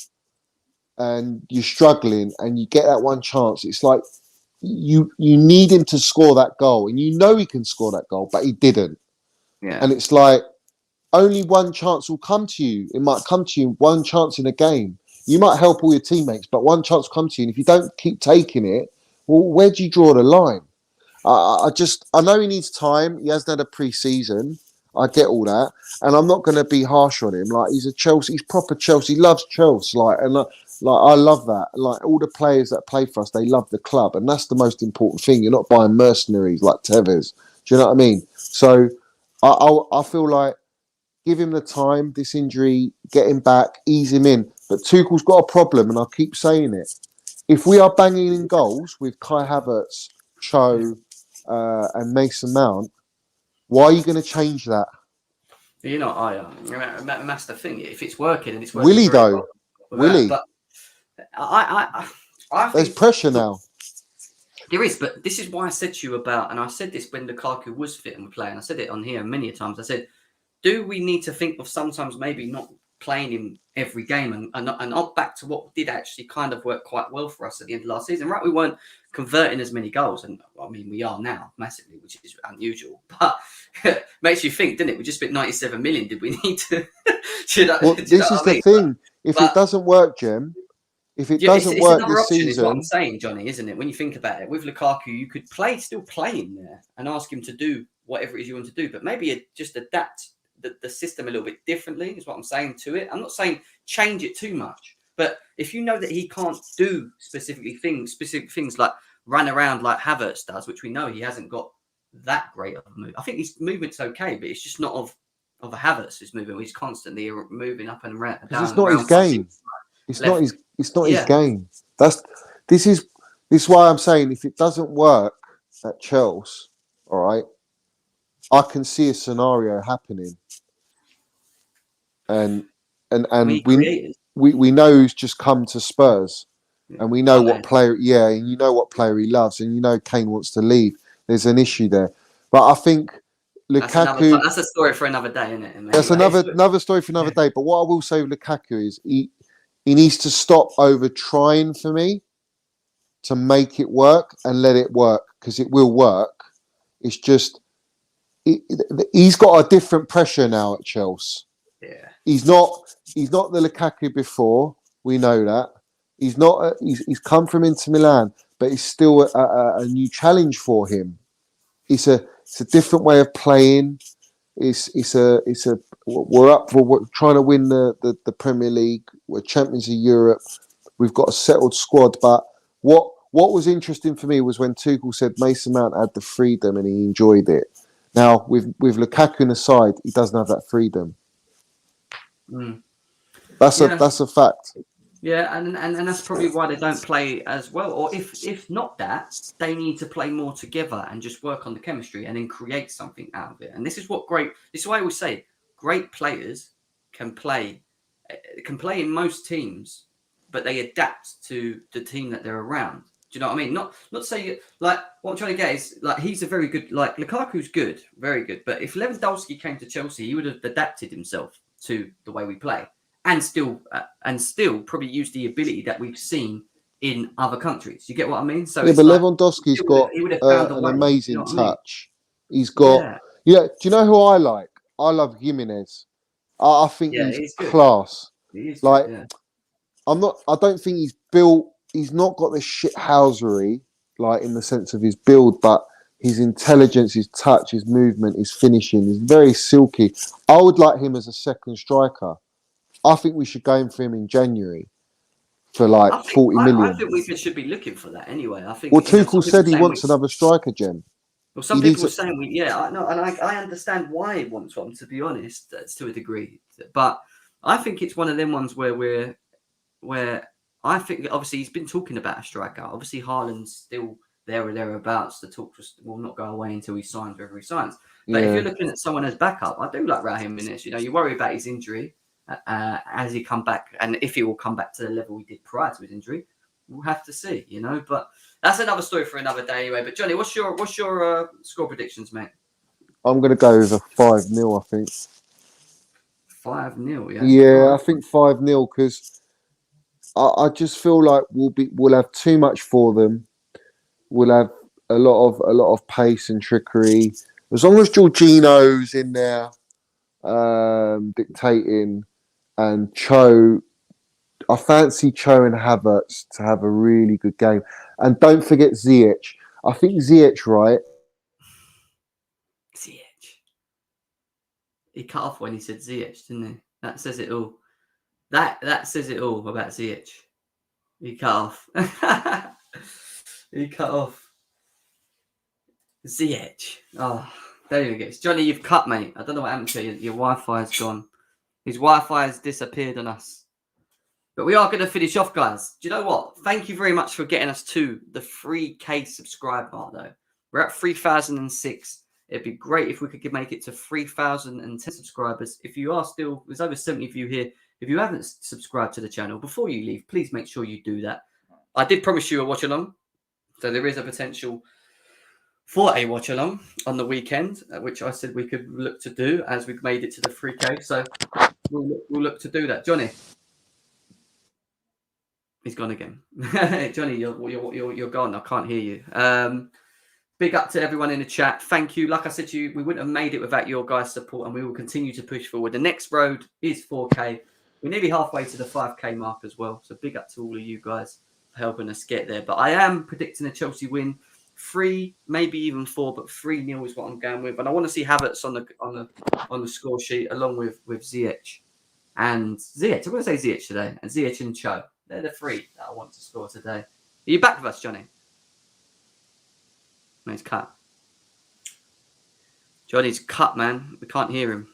and you're struggling and you get that one chance. It's like you need him to score that goal, and you know he can score that goal, but he didn't. Yeah. And it's like only one chance will come to you. It might come to you one chance in a game. You might help all your teammates, but one chance will come to you. And if you don't keep taking it, well, where do you draw the line? I know he needs time. He hasn't had a pre-season. I get all that, and I'm not going to be harsh on him. Like, he's proper Chelsea. He loves Chelsea. Like I love that. Like, all the players that play for us, they love the club, and that's the most important thing. You're not buying mercenaries like Tevez. Do you know what I mean? So I feel like, give him the time. This injury, get him back, ease him in. But Tuchel's got a problem, and I keep saying it. If we are banging in goals with Kai Havertz, Cho, and Mason Mount, why are you going to change that? You know, that's the thing. If it's working and it's working, Will he though? Will he? But I There's think pressure now. there is, but this is why I said to you about, and I said this when Lukaku was fit and we're playing. I said it on here many times. I said, do we need to think of sometimes maybe not playing him every game and not back to what did actually kind of work quite well for us at the end of last season, right? We weren't converting as many goals, and I mean we are now massively, which is unusual, but makes you think, didn't it? We just spent 97 million. Did we need to? Well, this is the thing. If it doesn't work, Jim, if it doesn't work this season, is what I'm saying, Johnny, isn't it? When you think about it, with Lukaku, you could still play him there and ask him to do whatever it is you want to do, but maybe just adapt the system a little bit differently is what I'm saying to it. I'm not saying change it too much, but if you know that he can't do specific things like run around like Havertz does, which we know he hasn't got that great of a move. I think his movement's okay, but it's just not of a Havertz's movement. He's constantly moving up and around. It's not his game. It's not his game. This is why I'm saying, if it doesn't work at Chelsea, all right, I can see a scenario happening, and we know who's just come to Spurs, and we know what player. Yeah, and you know what player he loves, and you know Kane wants to leave. There's an issue there, but I think Lukaku. That's a story for another day, isn't it? That's another story for another day. But what I will say with Lukaku is he needs to stop over trying for me to make it work and let it work, because it will work. It's just he's got a different pressure now at Chelsea. Yeah, he's not the Lukaku before. We know that he's not. He's come from Inter Milan, but it's still a new challenge for him. It's a different way of playing. We're trying to win the Premier League. We're champions of Europe. We've got a settled squad. But what was interesting for me was when Tuchel said Mason Mount had the freedom and he enjoyed it. Now with Lukaku in the side, he doesn't have that freedom. That's a fact. Yeah, and that's probably why they don't play as well. Or if not that, they need to play more together and just work on the chemistry and then create something out of it. And this is why I always say great players can play in most teams, but they adapt to the team that they're around. Do you know what I mean? Not say, like, what I'm trying to get is, like, he's a very good, like, Lukaku's good, very good. But if Lewandowski came to Chelsea, he would have adapted himself to the way we play. And still probably use the ability that we've seen in other countries. You get what I mean? So yeah, but Lewandowski's got an amazing touch. He's got Do you know who I like? I love Jimenez. I think he's class. He is like good, I don't think he's built. He's not got the shithousery, like, in the sense of his build, but his intelligence, his touch, his movement, his finishing is very silky. I would like him as a second striker. I think we should go in for him in January for 40 million. I think we should be looking for that anyway. I think. Well, Tuchel said he wants another striker, Jem. Well, some people are saying I understand why he wants one. To be honest, to a degree, but I think it's one of them ones where where I think obviously he's been talking about a striker. Obviously, Haaland's still there or thereabouts. The talk will not go away until he signs, wherever he signs. But if you're looking at someone as backup, I do like Raheem Jimenez. You know, you worry about his injury as he come back, and if he will come back to the level he did prior to his injury, we'll have to see. You know, but that's another story for another day anyway. But Johnny, what's your score predictions, mate? I'm going to go with a 5-0, I think. 5-0, yeah. Yeah, I think 5-0 because I just feel like we'll have too much for them. We'll have a lot of pace and trickery. As long as Jorginho's in there dictating, and Cho, I fancy Cho and Havertz to have a really good game. And don't forget Ziyech. I think Ziyech, right? Ziyech. He cut off when he said Ziyech, didn't he? That says it all. That says it all about Ziyech. He cut off. He cut off. Ziyech. Oh, there you go. Johnny, you've cut, mate. I don't know what happened to you. Your Wi-Fi's gone. His Wi-Fi has disappeared on us. But we are going to finish off, guys. Do you know what? Thank you very much for getting us to the 3K subscribe mark, though. We're at 3,006. It'd be great if we could make it to 3,010 subscribers. If you are still, there's over 70 of you here. If you haven't subscribed to the channel, before you leave, please make sure you do that. I did promise you a watch along. So there is a potential for a watch along on the weekend, which I said we could look to do as we've made it to the 3K. So we'll look to do that. Johnny. He's gone again. Johnny, you're gone. I can't hear you. Big up to everyone in the chat. Thank you. Like I said to you, we wouldn't have made it without your guys' support, and we will continue to push forward. The next road is 4K. We're nearly halfway to the 5K mark as well. So big up to all of you guys for helping us get there. But I am predicting a Chelsea win. 3, maybe even 4, but 3-0 is what I'm going with. And I want to see Havertz on the score sheet along with Ziyech. And Ziyech, I'm going to say Ziyech today. And Ziyech and Cho. They're the 3 that I want to score today. Are you back with us, Johnny? No, he's cut. Johnny's cut, man. We can't hear him.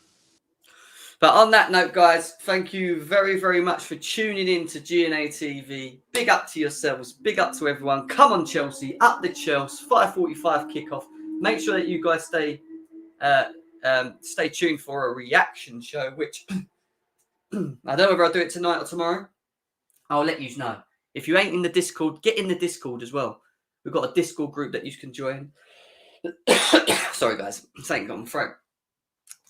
But on that note, guys, thank you very, very much for tuning in to GNA TV. Big up to yourselves. Big up to everyone. Come on, Chelsea. Up the Chelsea. 5:45 kickoff. Make sure that you guys stay tuned for a reaction show, which I don't know whether I'll do it tonight or tomorrow. I'll let you know. If you ain't in the Discord, get in the Discord as well. We've got a Discord group that you can join. Sorry, guys. Thank God, throat.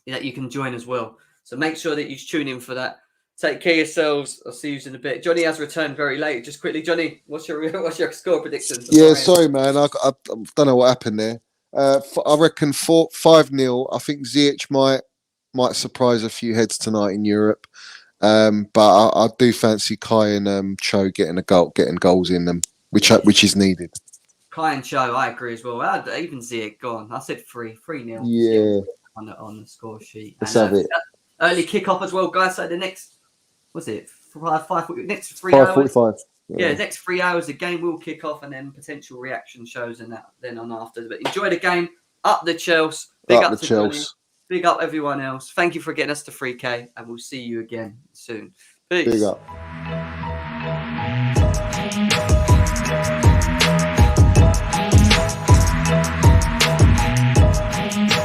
That you can join as well. So make sure that you tune in for that. Take care of yourselves. I'll see you in a bit. Johnny has returned very late. Just quickly, Johnny, what's your score predictions? Yeah, sorry, man. I don't know what happened there. I reckon 5-0. I think Ziyech might surprise a few heads tonight in Europe. But I do fancy Kai and Cho getting goals in them, which is needed. Kai and Cho, I agree as well. Even Ziyech gone. I said 3-0. Yeah. On the score sheet. Let's have it. Early kickoff as well, guys. So the next, what's it? Next 3 5:45. hours. Yeah, next 3 hours the game will kick off, and then potential reaction shows and that then on after. But enjoy the game. Up the Chelsea. Big up to Johnny. Big up everyone else. Thank you for getting us to 3K, and we'll see you again soon. Peace. Big up.